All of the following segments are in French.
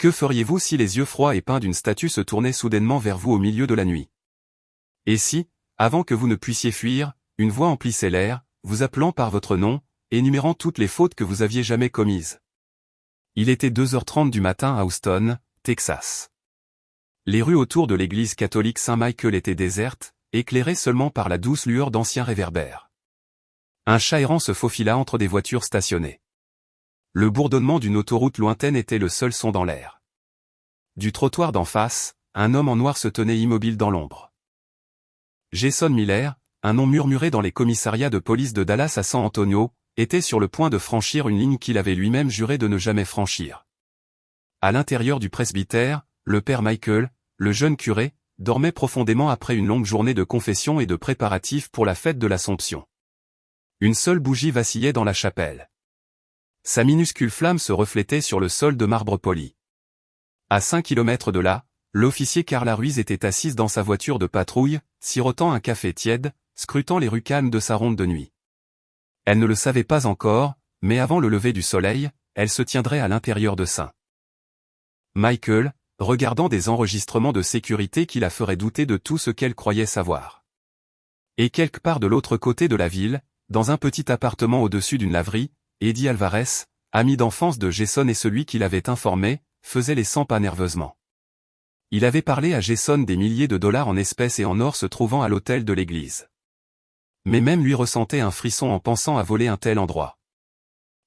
Que feriez-vous si les yeux froids et peints d'une statue se tournaient soudainement vers vous au milieu de la nuit? Et si, avant que vous ne puissiez fuir, une voix emplissait l'air, vous appelant par votre nom, énumérant toutes les fautes que vous aviez jamais commises? Il était 2h30 du matin à Houston, Texas. Les rues autour de l'église catholique Saint-Michael étaient désertes, éclairées seulement par la douce lueur d'anciens réverbères. Un chat errant se faufila entre des voitures stationnées. Le bourdonnement d'une autoroute lointaine était le seul son dans l'air. Du trottoir d'en face, un homme en noir se tenait immobile dans l'ombre. Jason Miller, un nom murmuré dans les commissariats de police de Dallas à San Antonio, était sur le point de franchir une ligne qu'il avait lui-même juré de ne jamais franchir. À l'intérieur du presbytère, le père Michael, le jeune curé, dormait profondément après une longue journée de confession et de préparatifs pour la fête de l'Assomption. Une seule bougie vacillait dans la chapelle. Sa minuscule flamme se reflétait sur le sol de marbre poli. À 5 kilomètres de là, l'officier Carla Ruiz était assise dans sa voiture de patrouille, sirotant un café tiède, scrutant les rues calmes de sa ronde de nuit. Elle ne le savait pas encore, mais avant le lever du soleil, elle se tiendrait à l'intérieur de St. Michael, regardant des enregistrements de sécurité qui la feraient douter de tout ce qu'elle croyait savoir. Et quelque part de l'autre côté de la ville, dans un petit appartement au-dessus d'une laverie, Eddie Alvarez, ami d'enfance de Jason et celui qui l'avait informé, faisait les 100 pas nerveusement. Il avait parlé à Jason des milliers de dollars en espèces et en or se trouvant à l'hôtel de l'église. Mais même lui ressentait un frisson en pensant à voler un tel endroit.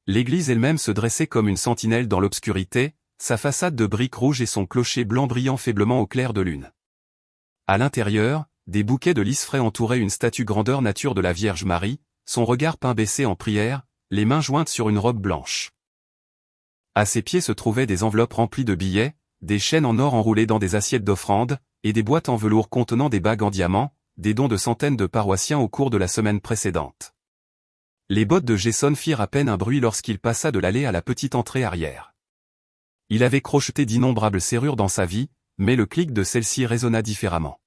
L'église elle-même se dressait comme une sentinelle dans l'obscurité, sa façade de briques rouges et son clocher blanc brillant faiblement au clair de lune. À l'intérieur, des bouquets de lys frais entouraient une statue grandeur nature de la Vierge Marie, son regard peint baissé en prière, les mains jointes sur une robe blanche. À ses pieds se trouvaient des enveloppes remplies de billets, des chaînes en or enroulées dans des assiettes d'offrandes, et des boîtes en velours contenant des bagues en diamant, des dons de centaines de paroissiens au cours de la semaine précédente. Les bottes de Jason firent à peine un bruit lorsqu'il passa de l'allée à la petite entrée arrière. Il avait crocheté d'innombrables serrures dans sa vie, mais le clic de celle-ci résonna différemment.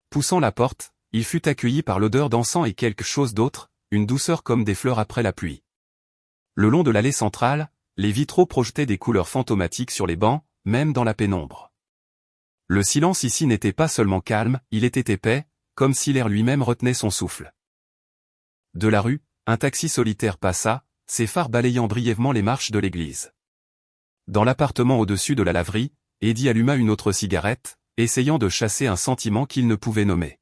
Poussant la porte, il fut accueilli par l'odeur d'encens et quelque chose d'autre, une douceur comme des fleurs après la pluie. Le long de l'allée centrale, les vitraux projetaient des couleurs fantomatiques sur les bancs, même dans la pénombre. Le silence ici n'était pas seulement calme, il était épais, comme si l'air lui-même retenait son souffle. De la rue, un taxi solitaire passa, ses phares balayant brièvement les marches de l'église. Dans l'appartement au-dessus de la laverie, Eddie alluma une autre cigarette, essayant de chasser un sentiment qu'il ne pouvait nommer.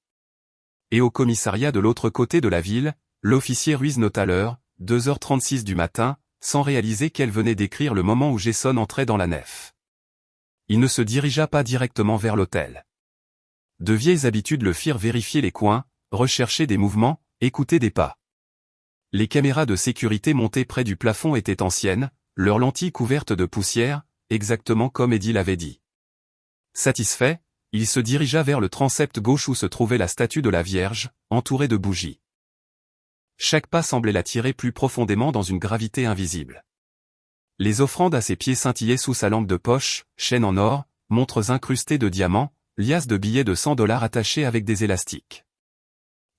Et au commissariat de l'autre côté de la ville, l'officier Ruiz nota l'heure, 2h36 du matin, sans réaliser qu'elle venait d'écrire le moment où Jason entrait dans la nef. Il ne se dirigea pas directement vers l'hôtel. De vieilles habitudes le firent vérifier les coins, rechercher des mouvements, écouter des pas. Les caméras de sécurité montées près du plafond étaient anciennes, leurs lentilles couvertes de poussière, exactement comme Eddie l'avait dit. Satisfait, il se dirigea vers le transept gauche où se trouvait la statue de la Vierge, entourée de bougies. Chaque pas semblait l'attirer plus profondément dans une gravité invisible. Les offrandes à ses pieds scintillaient sous sa lampe de poche, chaînes en or, montres incrustées de diamants, liasses de billets de $100 attachés avec des élastiques.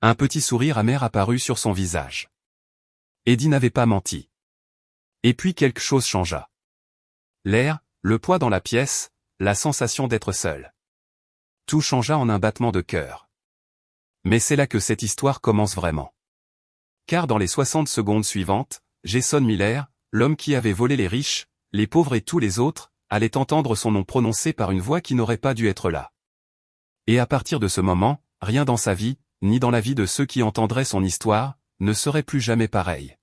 Un petit sourire amer apparut sur son visage. Eddie n'avait pas menti. Et puis quelque chose changea. L'air, le poids dans la pièce, la sensation d'être seul. Tout changea en un battement de cœur. Mais c'est là que cette histoire commence vraiment. Car dans les 60 secondes suivantes, Jason Miller, l'homme qui avait volé les riches, les pauvres et tous les autres, allait entendre son nom prononcé par une voix qui n'aurait pas dû être là. Et à partir de ce moment, rien dans sa vie, ni dans la vie de ceux qui entendraient son histoire, ne serait plus jamais pareil.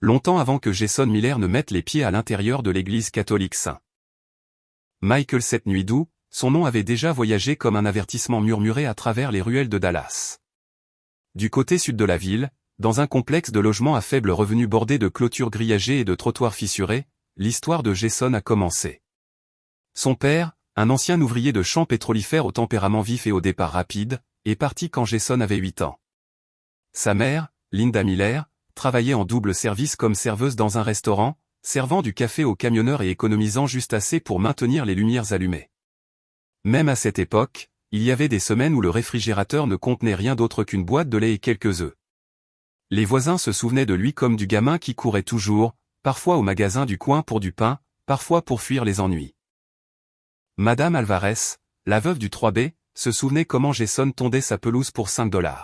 Longtemps avant que Jason Miller ne mette les pieds à l'intérieur de l'église catholique St. Michael cette nuit d'août, son nom avait déjà voyagé comme un avertissement murmuré à travers les ruelles de Dallas. Du côté sud de la ville, dans un complexe de logements à faible revenu bordé de clôtures grillagées et de trottoirs fissurés, l'histoire de Jason a commencé. Son père, un ancien ouvrier de champs pétrolifères au tempérament vif et au départ rapide, est parti quand Jason avait 8 ans. Sa mère, Linda Miller, travaillait en double service comme serveuse dans un restaurant, servant du café aux camionneurs et économisant juste assez pour maintenir les lumières allumées. Même à cette époque, il y avait des semaines où le réfrigérateur ne contenait rien d'autre qu'une boîte de lait et quelques œufs. Les voisins se souvenaient de lui comme du gamin qui courait toujours, parfois au magasin du coin pour du pain, parfois pour fuir les ennuis. Madame Alvarez, la veuve du 3B, se souvenait comment Jason tondait sa pelouse pour 5 $.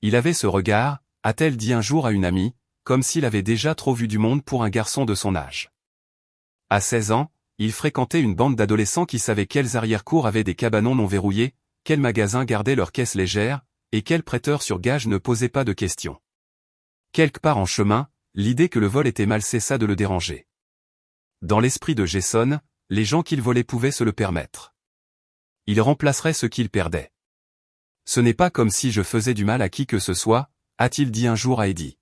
Il avait ce regard, a-t-elle dit un jour à une amie, comme s'il avait déjà trop vu du monde pour un garçon de son âge. À 16 ans, il fréquentait une bande d'adolescents qui savaient quels arrière-cours avaient des cabanons non verrouillés, quels magasins gardaient leurs caisses légères, et quels prêteurs sur gage ne posaient pas de questions. Quelque part en chemin, l'idée que le vol était mal cessa de le déranger. Dans l'esprit de Jason, les gens qu'il volait pouvaient se le permettre. Il remplacerait ce qu'il perdait. Ce n'est pas comme si je faisais du mal à qui que ce soit, a-t-il dit un jour à Eddie.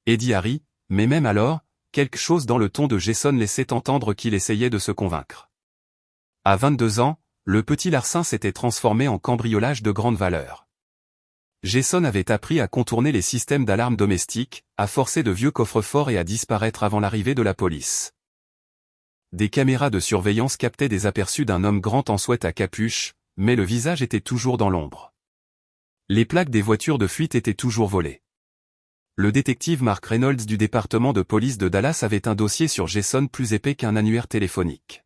Eddie a ri, mais même alors, quelque chose dans le ton de Jason laissait entendre qu'il essayait de se convaincre. À 22 ans, le petit larcin s'était transformé en cambriolage de grande valeur. Jason avait appris à contourner les systèmes d'alarme domestiques, à forcer de vieux coffres-forts et à disparaître avant l'arrivée de la police. Des caméras de surveillance captaient des aperçus d'un homme grand en sweat à capuche, mais le visage était toujours dans l'ombre. Les plaques des voitures de fuite étaient toujours volées. Le détective Mark Reynolds du département de police de Dallas avait un dossier sur Jason plus épais qu'un annuaire téléphonique.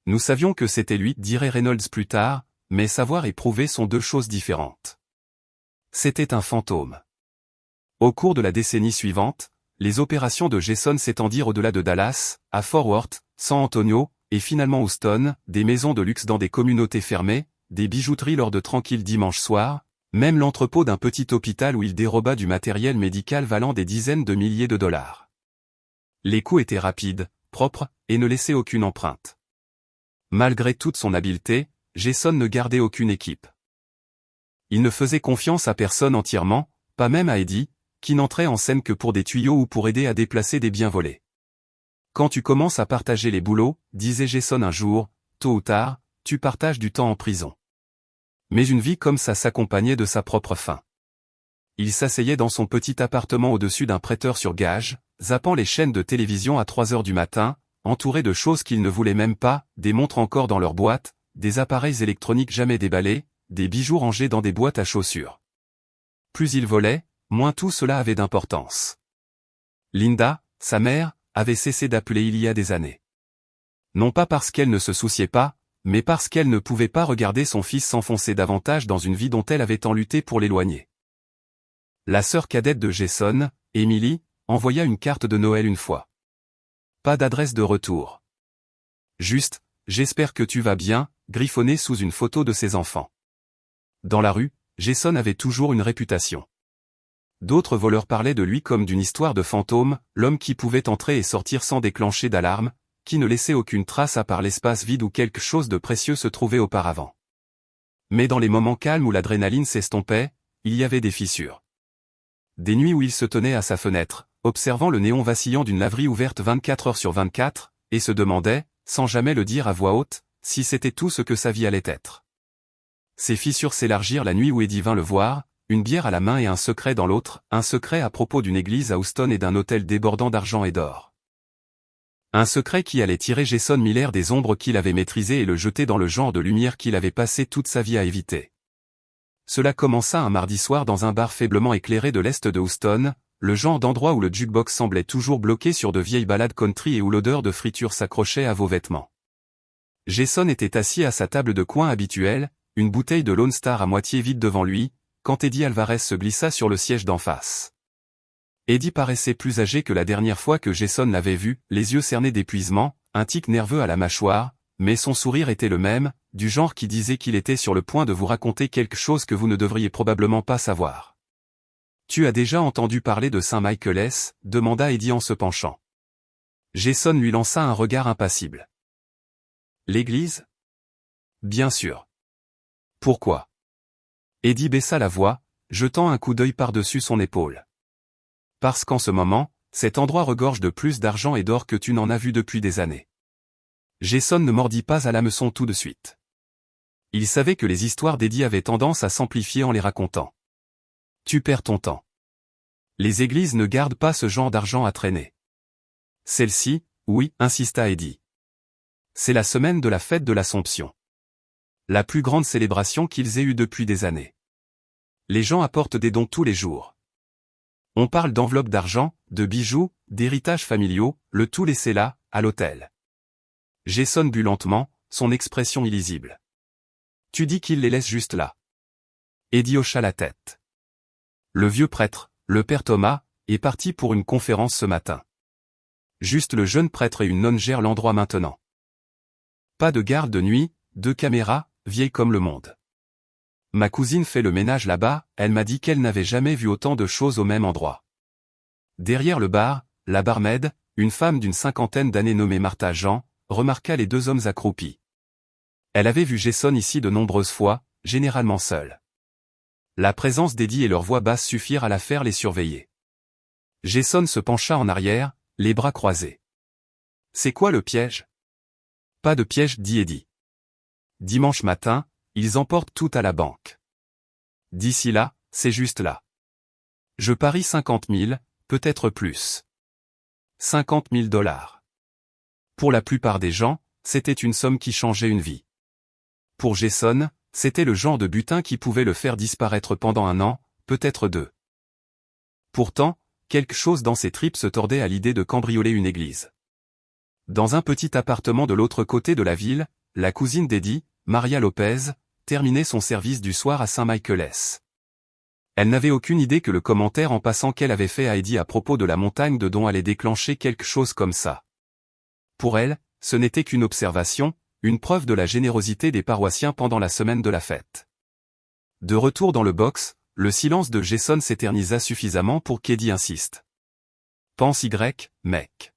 Nous savions que c'était lui, dirait Reynolds plus tard, mais savoir et prouver sont deux choses différentes. C'était un fantôme. Au cours de la décennie suivante, les opérations de Jason s'étendirent au-delà de Dallas, à Fort Worth, San Antonio, et finalement Houston, des maisons de luxe dans des communautés fermées, des bijouteries lors de tranquilles dimanches soirs, même l'entrepôt d'un petit hôpital où il déroba du matériel médical valant des dizaines de milliers de dollars. Les coups étaient rapides, propres, et ne laissaient aucune empreinte. Malgré toute son habileté, Jason ne gardait aucune équipe. Il ne faisait confiance à personne entièrement, pas même à Eddie, qui n'entrait en scène que pour des tuyaux ou pour aider à déplacer des biens volés. Quand tu commences à partager les boulots, disait Jason un jour, tôt ou tard, tu partages du temps en prison. Mais une vie comme ça s'accompagnait de sa propre faim. Il s'asseyait dans son petit appartement au-dessus d'un prêteur sur gage, zappant les chaînes de télévision à 3 heures du matin, entouré de choses qu'il ne voulait même pas, des montres encore dans leur boîte, des appareils électroniques jamais déballés, des bijoux rangés dans des boîtes à chaussures. Plus il volait, moins tout cela avait d'importance. Linda, sa mère, avait cessé d'appeler il y a des années. Non pas parce qu'elle ne se souciait pas, mais parce qu'elle ne pouvait pas regarder son fils s'enfoncer davantage dans une vie dont elle avait tant lutté pour l'éloigner. La sœur cadette de Jason, Emily, envoya une carte de Noël une fois. Pas d'adresse de retour. Juste, j'espère que tu vas bien, griffonné sous une photo de ses enfants. Dans la rue, Jason avait toujours une réputation. D'autres voleurs parlaient de lui comme d'une histoire de fantôme, l'homme qui pouvait entrer et sortir sans déclencher d'alarme, qui ne laissait aucune trace à part l'espace vide où quelque chose de précieux se trouvait auparavant. Mais dans les moments calmes où l'adrénaline s'estompait, il y avait des fissures. Des nuits où il se tenait à sa fenêtre, observant le néon vacillant d'une laverie ouverte 24 heures sur 24, et se demandait, sans jamais le dire à voix haute, si c'était tout ce que sa vie allait être. Ces fissures s'élargirent la nuit où Eddie vint le voir, une bière à la main et un secret dans l'autre, un secret à propos d'une église à Houston et d'un hôtel débordant d'argent et d'or. Un secret qui allait tirer Jason Miller des ombres qu'il avait maîtrisées et le jeter dans le genre de lumière qu'il avait passé toute sa vie à éviter. Cela commença un mardi soir dans un bar faiblement éclairé de l'est de Houston, le genre d'endroit où le jukebox semblait toujours bloqué sur de vieilles ballades country et où l'odeur de friture s'accrochait à vos vêtements. Jason était assis à sa table de coin habituelle, une bouteille de Lone Star à moitié vide devant lui, quand Eddie Alvarez se glissa sur le siège d'en face. Eddie paraissait plus âgé que la dernière fois que Jason l'avait vu, les yeux cernés d'épuisement, un tic nerveux à la mâchoire, mais son sourire était le même, du genre qui disait qu'il était sur le point de vous raconter quelque chose que vous ne devriez probablement pas savoir. « Tu as déjà entendu parler de Saint Michaelis ?» demanda Eddie en se penchant. Jason lui lança un regard impassible. « L'église ? » ?»« Bien sûr. »« Pourquoi ?» Eddie baissa la voix, jetant un coup d'œil par-dessus son épaule. « Parce qu'en ce moment, cet endroit regorge de plus d'argent et d'or que tu n'en as vu depuis des années. » Jason ne mordit pas à l'hameçon tout de suite. Il savait que les histoires d'Eddie avaient tendance à s'amplifier en les racontant. « Tu perds ton temps. Les églises ne gardent pas ce genre d'argent à traîner. »« Celle-ci, oui, insista Eddie. C'est la semaine de la fête de l'Assomption. La plus grande célébration qu'ils aient eue depuis des années. Les gens apportent des dons tous les jours. On parle d'enveloppes d'argent, de bijoux, d'héritages familiaux, le tout laissé là, à l'hôtel. » Jason but lentement, son expression illisible. Tu dis qu'il les laisse juste là. Eddie hocha la tête. Le vieux prêtre, le père Thomas, est parti pour une conférence ce matin. Juste le jeune prêtre et une nonne gèrent l'endroit maintenant. Pas de garde de nuit, 2 caméras, vieilles comme le monde. Ma cousine fait le ménage là-bas, elle m'a dit qu'elle n'avait jamais vu autant de choses au même endroit. Derrière le bar, la barmaid, une femme d'une 50aine d'années nommée Martha Jean, remarqua les 2 hommes accroupis. Elle avait vu Jason ici de nombreuses fois, généralement seul. La présence d'Eddie et leur voix basse suffirent à la faire les surveiller. Jason se pencha en arrière, les bras croisés. C'est quoi le piège? Pas de piège, dit Eddie. Dimanche matin, ils emportent tout à la banque. D'ici là, c'est juste là. Je parie 50 000, peut-être plus. 50 000 $. Pour la plupart des gens, c'était une somme qui changeait une vie. Pour Jason, c'était le genre de butin qui pouvait le faire disparaître pendant 1 an, peut-être 2. Pourtant, quelque chose dans ses tripes se tordait à l'idée de cambrioler une église. Dans un petit appartement de l'autre côté de la ville, la cousine d'Eddie, Maria Lopez, terminait son service du soir à Saint-Michael's. Elle n'avait aucune idée que le commentaire en passant qu'elle avait fait à Eddie à propos de la montagne de dons allait déclencher quelque chose comme ça. Pour elle, ce n'était qu'une observation, une preuve de la générosité des paroissiens pendant la semaine de la fête. De retour dans le box, le silence de Jason s'éternisa suffisamment pour qu'Eddie insiste. Pense Y, mec.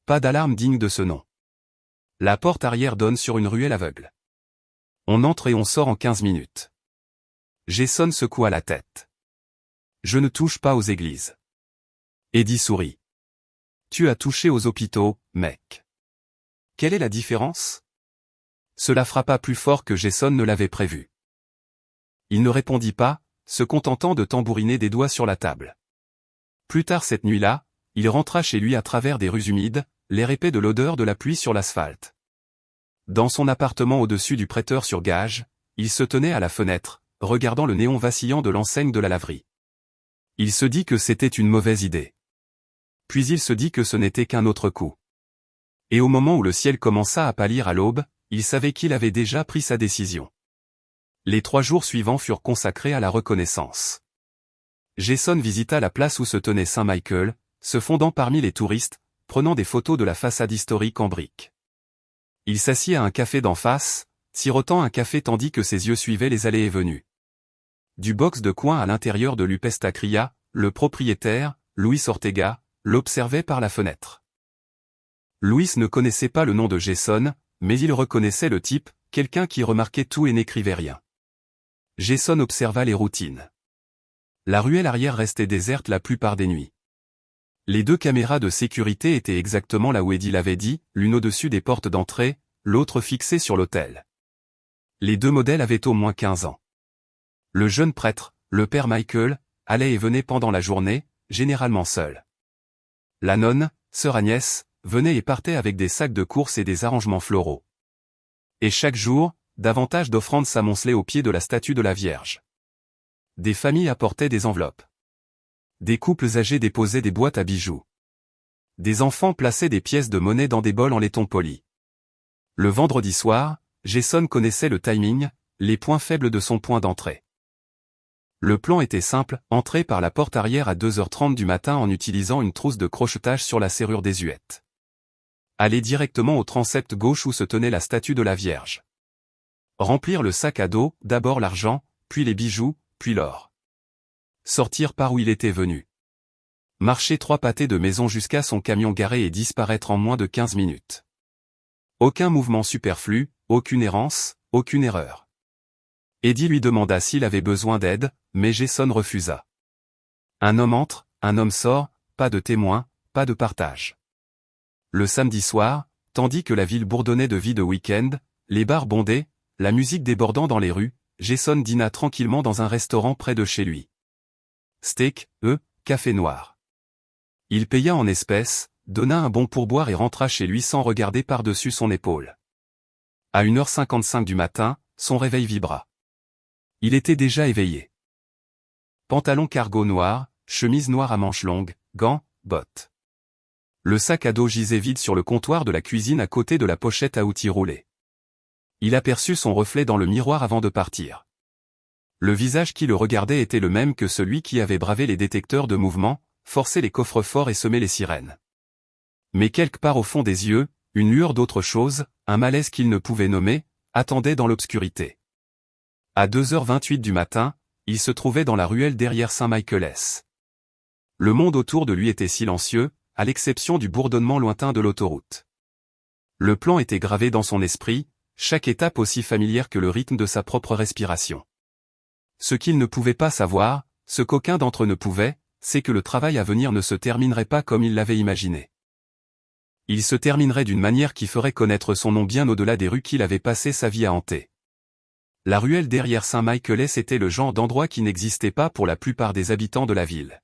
Pas d'alarme digne de ce nom. La porte arrière donne sur une ruelle aveugle. On entre et on sort en 15 minutes. Jason secoua la tête. Je ne touche pas aux églises. Eddie sourit. Tu as touché aux hôpitaux, mec. Quelle est la différence? Cela frappa plus fort que Jason ne l'avait prévu. Il ne répondit pas, se contentant de tambouriner des doigts sur la table. Plus tard cette nuit-là, il rentra chez lui à travers des rues humides, l'air épais de l'odeur de la pluie sur l'asphalte. Dans son appartement au-dessus du prêteur sur gage, il se tenait à la fenêtre, regardant le néon vacillant de l'enseigne de la laverie. Il se dit que c'était une mauvaise idée. Puis il se dit que ce n'était qu'un autre coup. Et au moment où le ciel commença à pâlir à l'aube, il savait qu'il avait déjà pris sa décision. Les 3 jours suivants furent consacrés à la reconnaissance. Jason visita la place où se tenait Saint-Michael, se fondant parmi les touristes, prenant des photos de la façade historique en briques. Il s'assit à un café d'en face, sirotant un café tandis que ses yeux suivaient les allées et venues. Du box de coin à l'intérieur de l'Upestacria, le propriétaire, Luis Ortega, l'observait par la fenêtre. Luis ne connaissait pas le nom de Jason, mais il reconnaissait le type, quelqu'un qui remarquait tout et n'écrivait rien. Jason observa les routines. La ruelle arrière restait déserte la plupart des nuits. Les 2 caméras de sécurité étaient exactement là où Eddie l'avait dit, l'une au-dessus des portes d'entrée, l'autre fixée sur l'autel. Les 2 modèles avaient au moins 15 ans. Le jeune prêtre, le père Michael, allait et venait pendant la journée, généralement seul. La nonne, sœur Agnès, venait et partait avec des sacs de courses et des arrangements floraux. Et chaque jour, davantage d'offrandes s'amoncelaient au pied de la statue de la Vierge. Des familles apportaient des enveloppes. Des couples âgés déposaient des boîtes à bijoux. Des enfants plaçaient des pièces de monnaie dans des bols en laiton poli. Le vendredi soir, Jason connaissait le timing, les points faibles de son point d'entrée. Le plan était simple, entrer par la porte arrière à 2h30 du matin en utilisant une trousse de crochetage sur la serrure désuète. Aller directement au transept gauche où se tenait la statue de la Vierge. Remplir le sac à dos, d'abord l'argent, puis les bijoux, puis l'or. Sortir par où il était venu. Marcher 3 pâtés de maison jusqu'à son camion garé et disparaître en moins de 15 minutes. Aucun mouvement superflu, aucune errance, aucune erreur. Eddie lui demanda s'il avait besoin d'aide, mais Jason refusa. Un homme entre, un homme sort, pas de témoin, pas de partage. Le samedi soir, tandis que la ville bourdonnait de vie de week-end, les bars bondaient, la musique débordant dans les rues, Jason dîna tranquillement dans un restaurant près de chez lui. Steak, café noir. Il paya en espèces, donna un bon pourboire et rentra chez lui sans regarder par-dessus son épaule. À 1h55 du matin, son réveil vibra. Il était déjà éveillé. Pantalon cargo noir, chemise noire à manches longues, gants, bottes. Le sac à dos gisait vide sur le comptoir de la cuisine à côté de la pochette à outils roulés. Il aperçut son reflet dans le miroir avant de partir. Le visage qui le regardait était le même que celui qui avait bravé les détecteurs de mouvement, forcé les coffres-forts et semé les sirènes. Mais quelque part au fond des yeux, une lueur d'autre chose, un malaise qu'il ne pouvait nommer, attendait dans l'obscurité. À 2h28 du matin, il se trouvait dans la ruelle derrière Saint-Michel-ès. Le monde autour de lui était silencieux, à l'exception du bourdonnement lointain de l'autoroute. Le plan était gravé dans son esprit, chaque étape aussi familière que le rythme de sa propre respiration. Ce qu'il ne pouvait pas savoir, ce qu'aucun d'entre eux ne pouvait, c'est que le travail à venir ne se terminerait pas comme il l'avait imaginé. Il se terminerait d'une manière qui ferait connaître son nom bien au-delà des rues qu'il avait passé sa vie à hanter. La ruelle derrière Saint-Michel-ès était le genre d'endroit qui n'existait pas pour la plupart des habitants de la ville.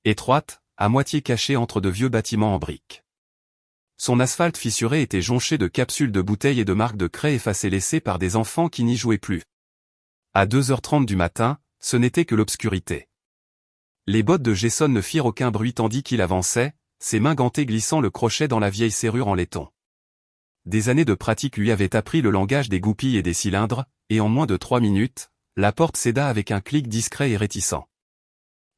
Étroite, à moitié cachée entre de vieux bâtiments en briques. Son asphalte fissuré était jonché de capsules de bouteilles et de marques de craie effacées laissées par des enfants qui n'y jouaient plus. À 2h30 du matin, ce n'était que l'obscurité. Les bottes de Jason ne firent aucun bruit tandis qu'il avançait, ses mains gantées glissant le crochet dans la vieille serrure en laiton. Des années de pratique lui avaient appris le langage des goupilles et des cylindres, et en moins de 3 minutes, la porte céda avec un clic discret et réticent.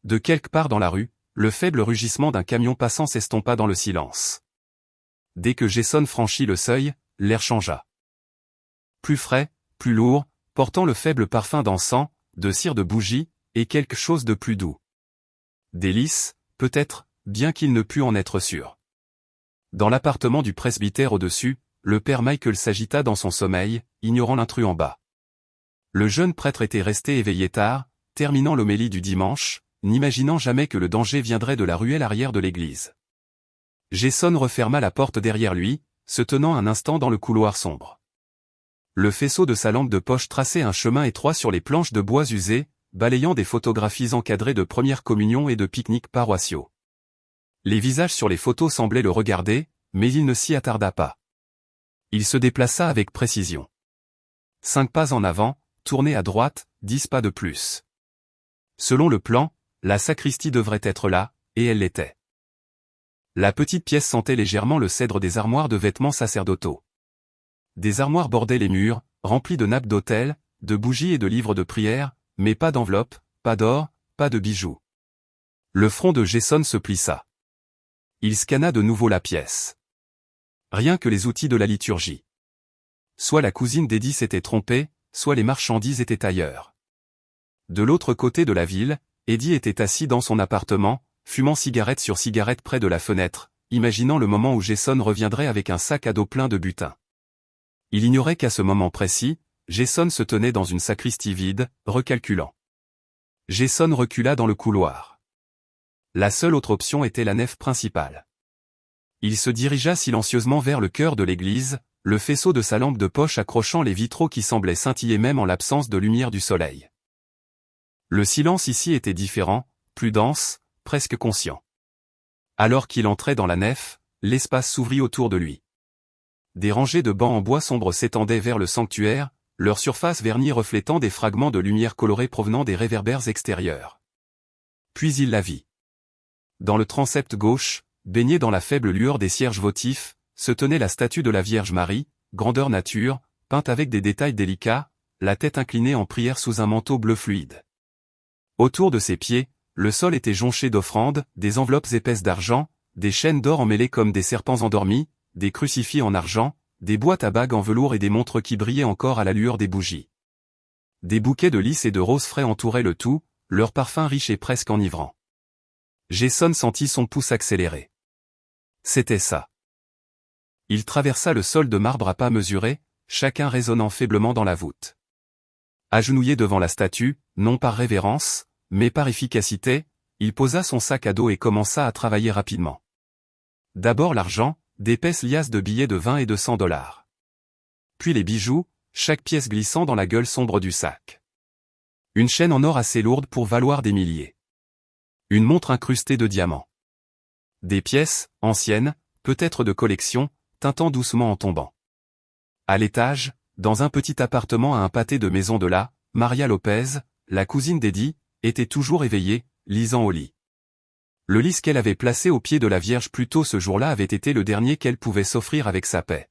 De quelque part dans la rue, le faible rugissement d'un camion passant s'estompa dans le silence. Dès que Jason franchit le seuil, l'air changea. Plus frais, plus lourd, portant le faible parfum d'encens, de cire de bougie, et quelque chose de plus doux. Délice, peut-être, bien qu'il ne pût en être sûr. Dans l'appartement du presbytère au-dessus, le père Michael s'agita dans son sommeil, ignorant l'intrus en bas. Le jeune prêtre était resté éveillé tard, terminant l'homélie du dimanche, n'imaginant jamais que le danger viendrait de la ruelle arrière de l'église. Jason referma la porte derrière lui, se tenant un instant dans le couloir sombre. Le faisceau de sa lampe de poche traçait un chemin étroit sur les planches de bois usées, balayant des photographies encadrées de première communion et de pique-niques paroissiaux. Les visages sur les photos semblaient le regarder, mais il ne s'y attarda pas. Il se déplaça avec précision. 5 pas en avant, tourné à droite, 10 pas de plus. Selon le plan, la sacristie devrait être là, et elle l'était. La petite pièce sentait légèrement le cèdre des armoires de vêtements sacerdotaux. Des armoires bordaient les murs, remplies de nappes d'autel, de bougies et de livres de prière, mais pas d'enveloppe, pas d'or, pas de bijoux. Le front de Jason se plissa. Il scanna de nouveau la pièce. Rien que les outils de la liturgie. Soit la cousine d'Eddie s'était trompée, soit les marchandises étaient ailleurs. De l'autre côté de la ville, Eddie était assis dans son appartement, fumant cigarette sur cigarette près de la fenêtre, imaginant le moment où Jason reviendrait avec un sac à dos plein de butin. Il ignorait qu'à ce moment précis, Jason se tenait dans une sacristie vide, recalculant. Jason recula dans le couloir. La seule autre option était la nef principale. Il se dirigea silencieusement vers le cœur de l'église, le faisceau de sa lampe de poche accrochant les vitraux qui semblaient scintiller même en l'absence de lumière du soleil. Le silence ici était différent, plus dense, presque conscient. Alors qu'il entrait dans la nef, l'espace s'ouvrit autour de lui. Des rangées de bancs en bois sombre s'étendaient vers le sanctuaire, leur surface vernie reflétant des fragments de lumière colorée provenant des réverbères extérieurs. Puis il la vit. Dans le transept gauche, baigné dans la faible lueur des cierges votifs, se tenait la statue de la Vierge Marie, grandeur nature, peinte avec des détails délicats, la tête inclinée en prière sous un manteau bleu fluide. Autour de ses pieds, le sol était jonché d'offrandes, des enveloppes épaisses d'argent, des chaînes d'or emmêlées comme des serpents endormis, des crucifix en argent, des boîtes à bagues en velours et des montres qui brillaient encore à la lueur des bougies. Des bouquets de lys et de roses frais entouraient le tout, leur parfum riche et presque enivrant. Jason sentit son pouce accélérer. C'était ça. Il traversa le sol de marbre à pas mesurés, chacun résonnant faiblement dans la voûte. Agenouillé devant la statue, non par révérence, mais par efficacité, il posa son sac à dos et commença à travailler rapidement. D'abord l'argent, d'épaisses liasses de billets de 20 et de 100 $. Puis les bijoux, chaque pièce glissant dans la gueule sombre du sac. Une chaîne en or assez lourde pour valoir des milliers. Une montre incrustée de diamants. Des pièces, anciennes, peut-être de collection, tintant doucement en tombant. À l'étage, dans un petit appartement à un pâté de maison de la, Maria Lopez, la cousine d'Eddie, était toujours éveillée, lisant au lit. Le lys qu'elle avait placé au pied de la Vierge plus tôt ce jour-là avait été le dernier qu'elle pouvait s'offrir avec sa paix.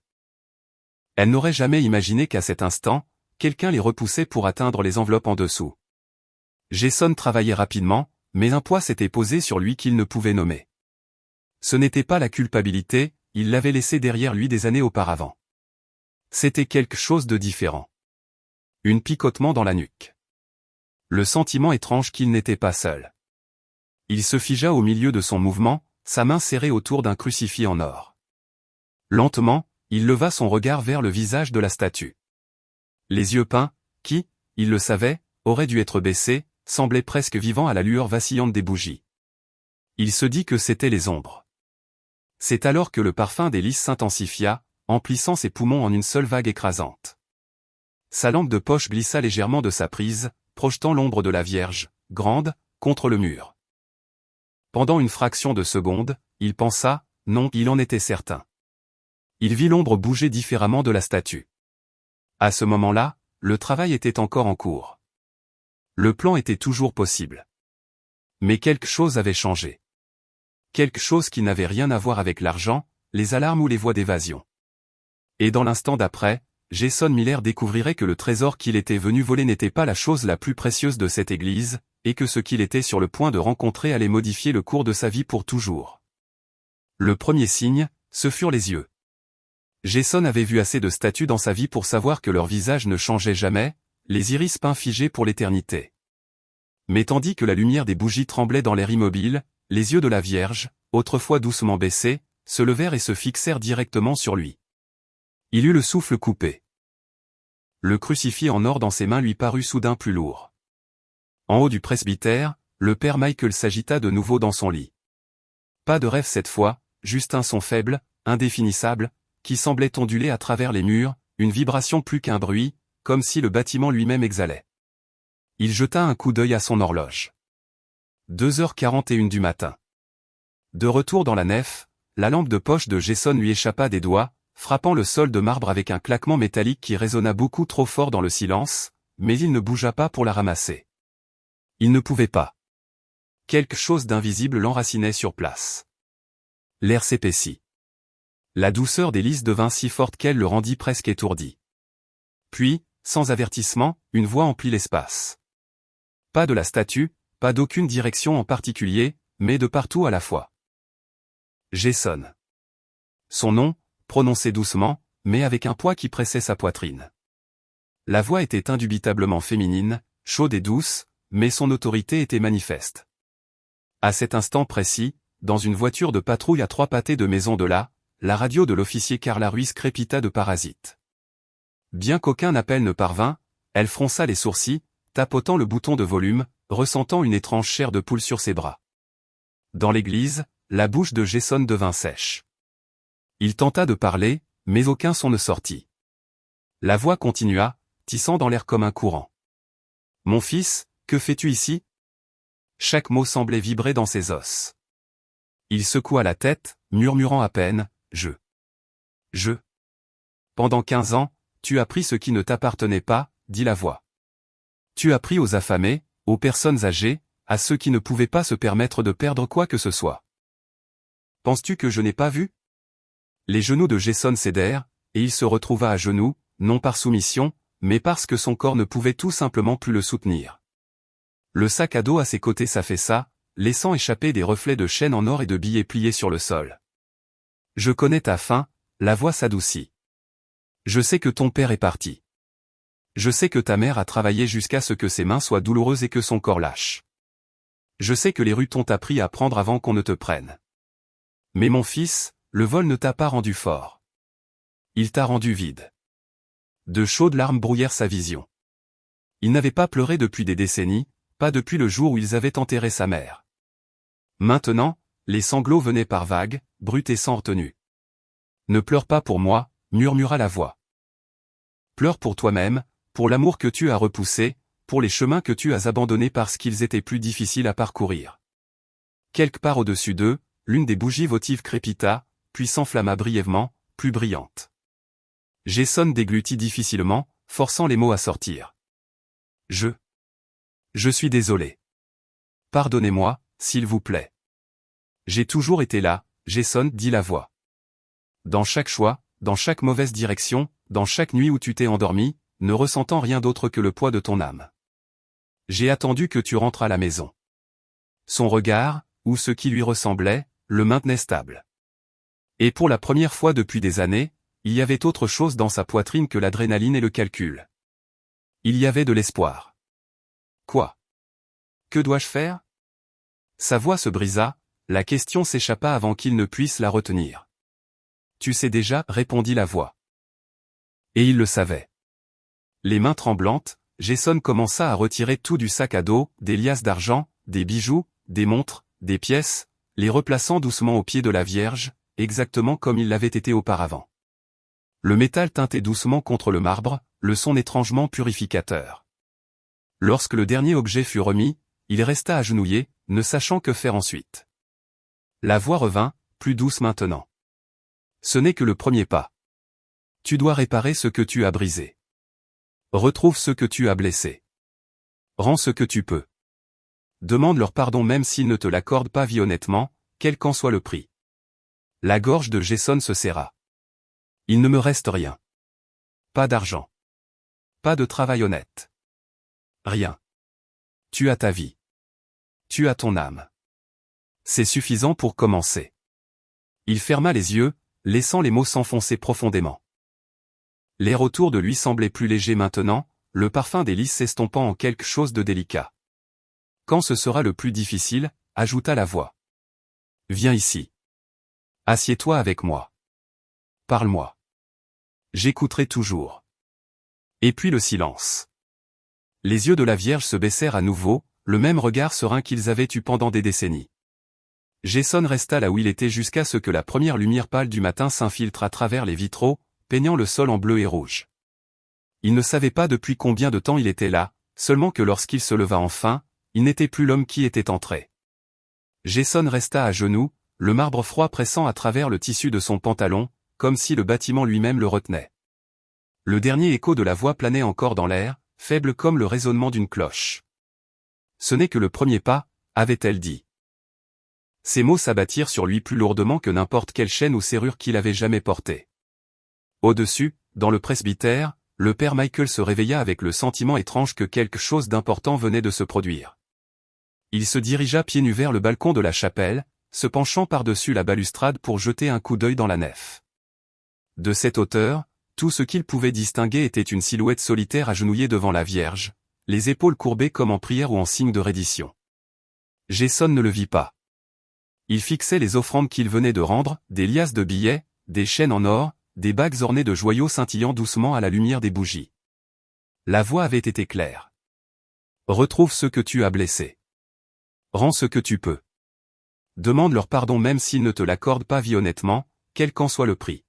Elle n'aurait jamais imaginé qu'à cet instant, quelqu'un les repoussait pour atteindre les enveloppes en dessous. Jason travaillait rapidement, mais un poids s'était posé sur lui qu'il ne pouvait nommer. Ce n'était pas la culpabilité, il l'avait laissé derrière lui des années auparavant. C'était quelque chose de différent. Un picotement dans la nuque. Le sentiment étrange qu'il n'était pas seul. Il se figea au milieu de son mouvement, sa main serrée autour d'un crucifix en or. Lentement, il leva son regard vers le visage de la statue. Les yeux peints, qui, il le savait, auraient dû être baissés, semblaient presque vivants à la lueur vacillante des bougies. Il se dit que c'étaient les ombres. C'est alors que le parfum des lys s'intensifia, emplissant ses poumons en une seule vague écrasante. Sa lampe de poche glissa légèrement de sa prise, projetant l'ombre de la Vierge, grande, contre le mur. Pendant une fraction de seconde, il pensa, non, il en était certain. Il vit l'ombre bouger différemment de la statue. À ce moment-là, le travail était encore en cours. Le plan était toujours possible. Mais quelque chose avait changé. Quelque chose qui n'avait rien à voir avec l'argent, les alarmes ou les voies d'évasion. Et dans l'instant d'après, Jason Miller découvrirait que le trésor qu'il était venu voler n'était pas la chose la plus précieuse de cette église, et que ce qu'il était sur le point de rencontrer allait modifier le cours de sa vie pour toujours. Le premier signe, ce furent les yeux. Jason avait vu assez de statues dans sa vie pour savoir que leur visage ne changeait jamais, les iris peints figés pour l'éternité. Mais tandis que la lumière des bougies tremblait dans l'air immobile, les yeux de la Vierge, autrefois doucement baissés, se levèrent et se fixèrent directement sur lui. Il eut le souffle coupé. Le crucifix en or dans ses mains lui parut soudain plus lourd. En haut du presbytère, le père Michael s'agita de nouveau dans son lit. Pas de rêve cette fois, juste un son faible, indéfinissable, qui semblait onduler à travers les murs, une vibration plus qu'un bruit, comme si le bâtiment lui-même exhalait. Il jeta un coup d'œil à son horloge. 2h41 du matin. De retour dans la nef, la lampe de poche de Jason lui échappa des doigts, frappant le sol de marbre avec un claquement métallique qui résonna beaucoup trop fort dans le silence, mais il ne bougea pas pour la ramasser. Il ne pouvait pas. Quelque chose d'invisible l'enracinait sur place. L'air s'épaissit. La douceur des lys devint si forte qu'elle le rendit presque étourdi. Puis, sans avertissement, une voix emplit l'espace. Pas de la statue, pas d'aucune direction en particulier, mais de partout à la fois. Jason. Son nom, prononcé doucement, mais avec un poids qui pressait sa poitrine. La voix était indubitablement féminine, chaude et douce, mais son autorité était manifeste. À cet instant précis, dans une voiture de patrouille à 3 pâtés de maison de là, la radio de l'officier Carla Ruiz crépita de parasites. Bien qu'aucun appel ne parvint, elle fronça les sourcils, tapotant le bouton de volume, ressentant une étrange chair de poule sur ses bras. Dans l'église, la bouche de Jason devint sèche. Il tenta de parler, mais aucun son ne sortit. La voix continua, tissant dans l'air comme un courant. « Mon fils, que fais-tu ici ?» Chaque mot semblait vibrer dans ses os. Il secoua la tête, murmurant à peine, « Je. » Pendant 15 ans, tu as pris ce qui ne t'appartenait pas, dit la voix. Tu as pris aux affamés, aux personnes âgées, à ceux qui ne pouvaient pas se permettre de perdre quoi que ce soit. Penses-tu que je n'ai pas vu ? Les genoux de Jason cédèrent, et il se retrouva à genoux, non par soumission, mais parce que son corps ne pouvait tout simplement plus le soutenir. Le sac à dos à ses côtés s'affaissa, laissant échapper des reflets de chaînes en or et de billets pliés sur le sol. Je connais ta faim, la voix s'adoucit. Je sais que ton père est parti. Je sais que ta mère a travaillé jusqu'à ce que ses mains soient douloureuses et que son corps lâche. Je sais que les rues t'ont appris à prendre avant qu'on ne te prenne. Mais mon fils, le vol ne t'a pas rendu fort. Il t'a rendu vide. De chaudes larmes brouillèrent sa vision. Il n'avait pas pleuré depuis des décennies, pas depuis le jour où ils avaient enterré sa mère. Maintenant, les sanglots venaient par vagues, bruts et sans retenue. Ne pleure pas pour moi, murmura la voix. Pleure pour toi-même, pour l'amour que tu as repoussé, pour les chemins que tu as abandonnés parce qu'ils étaient plus difficiles à parcourir. Quelque part au-dessus d'eux, l'une des bougies votives crépita, puis s'enflamma brièvement, plus brillante. Jason déglutit difficilement, forçant les mots à sortir. Je suis désolé. Pardonnez-moi, s'il vous plaît. J'ai toujours été là, Jason, dit la voix. Dans chaque choix, dans chaque mauvaise direction, dans chaque nuit où tu t'es endormi, ne ressentant rien d'autre que le poids de ton âme. J'ai attendu que tu rentres à la maison. Son regard, ou ce qui lui ressemblait, le maintenait stable. Et pour la première fois depuis des années, il y avait autre chose dans sa poitrine que l'adrénaline et le calcul. Il y avait de l'espoir. Quoi? Que dois-je faire? Sa voix se brisa, la question s'échappa avant qu'il ne puisse la retenir. Tu sais déjà, répondit la voix. Et il le savait. Les mains tremblantes, Jason commença à retirer tout du sac à dos, des liasses d'argent, des bijoux, des montres, des pièces, les replaçant doucement au pied de la Vierge, exactement comme il l'avait été auparavant. Le métal tintait doucement contre le marbre, le son étrangement purificateur. Lorsque le dernier objet fut remis, il resta agenouillé, ne sachant que faire ensuite. La voix revint, plus douce maintenant. Ce n'est que le premier pas. Tu dois réparer ce que tu as brisé. Retrouve ce que tu as blessé. Rends ce que tu peux. Demande leur pardon même s'ils ne te l'accordent pas honnêtement, quel qu'en soit le prix. La gorge de Jason se serra. Il ne me reste rien. Pas d'argent. Pas de travail honnête. Rien. Tu as ta vie. Tu as ton âme. C'est suffisant pour commencer. Il ferma les yeux, laissant les mots s'enfoncer profondément. L'air autour de lui semblait plus léger maintenant, le parfum des lys s'estompant en quelque chose de délicat. Quand ce sera le plus difficile, ajouta la voix. Viens ici. Assieds-toi avec moi. Parle-moi. J'écouterai toujours. Et puis le silence. Les yeux de la Vierge se baissèrent à nouveau, le même regard serein qu'ils avaient eu pendant des décennies. Jason resta là où il était jusqu'à ce que la première lumière pâle du matin s'infiltre à travers les vitraux, peignant le sol en bleu et rouge. Il ne savait pas depuis combien de temps il était là, seulement que lorsqu'il se leva enfin, il n'était plus l'homme qui était entré. Jason resta à genoux, le marbre froid pressant à travers le tissu de son pantalon, comme si le bâtiment lui-même le retenait. Le dernier écho de la voix planait encore dans l'air, faible comme le résonnement d'une cloche. Ce n'est que le premier pas, avait-elle dit. Ces mots s'abattirent sur lui plus lourdement que n'importe quelle chaîne ou serrure qu'il avait jamais portée. Au-dessus, dans le presbytère, le père Michael se réveilla avec le sentiment étrange que quelque chose d'important venait de se produire. Il se dirigea pieds nus vers le balcon de la chapelle, se penchant par-dessus la balustrade pour jeter un coup d'œil dans la nef. De cette hauteur, tout ce qu'il pouvait distinguer était une silhouette solitaire agenouillée devant la Vierge, les épaules courbées comme en prière ou en signe de reddition. Jason ne le vit pas. Il fixait les offrandes qu'il venait de rendre, des liasses de billets, des chaînes en or, des bagues ornées de joyaux scintillant doucement à la lumière des bougies. La voix avait été claire. Retrouve ce que tu as blessé. Rends ce que tu peux. Demande leur pardon même s'ils ne te l'accordent pas honnêtement, quel qu'en soit le prix.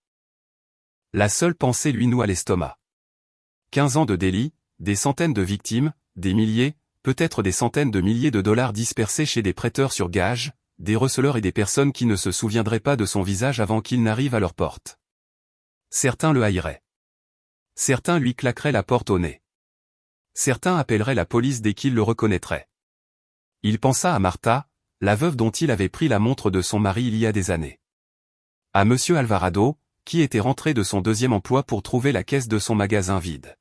La seule pensée lui noua l'estomac. 15 ans de délit, des centaines de victimes, des milliers, peut-être des centaines de milliers de dollars dispersés chez des prêteurs sur gage, des receleurs et des personnes qui ne se souviendraient pas de son visage avant qu'il n'arrive à leur porte. Certains le haïraient. Certains lui claqueraient la porte au nez. Certains appelleraient la police dès qu'ils le reconnaîtraient. Il pensa à Martha, la veuve dont il avait pris la montre de son mari il y a des années. À Monsieur Alvarado, qui était rentré de son deuxième emploi pour trouver la caisse de son magasin vide.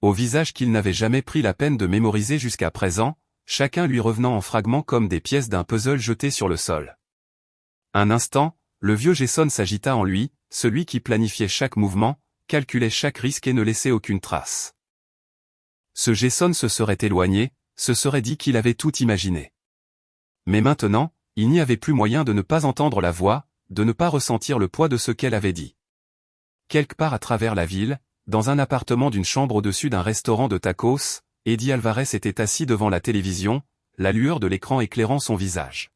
Au visage qu'il n'avait jamais pris la peine de mémoriser jusqu'à présent, chacun lui revenant en fragments comme des pièces d'un puzzle jeté sur le sol. Un instant, le vieux Jason s'agita en lui, celui qui planifiait chaque mouvement, calculait chaque risque et ne laissait aucune trace. Ce Jason se serait éloigné, se serait dit qu'il avait tout imaginé. Mais maintenant, il n'y avait plus moyen de ne pas entendre la voix, de ne pas ressentir le poids de ce qu'elle avait dit. Quelque part à travers la ville, dans un appartement d'une chambre au-dessus d'un restaurant de tacos, Eddie Alvarez était assis devant la télévision, la lueur de l'écran éclairant son visage.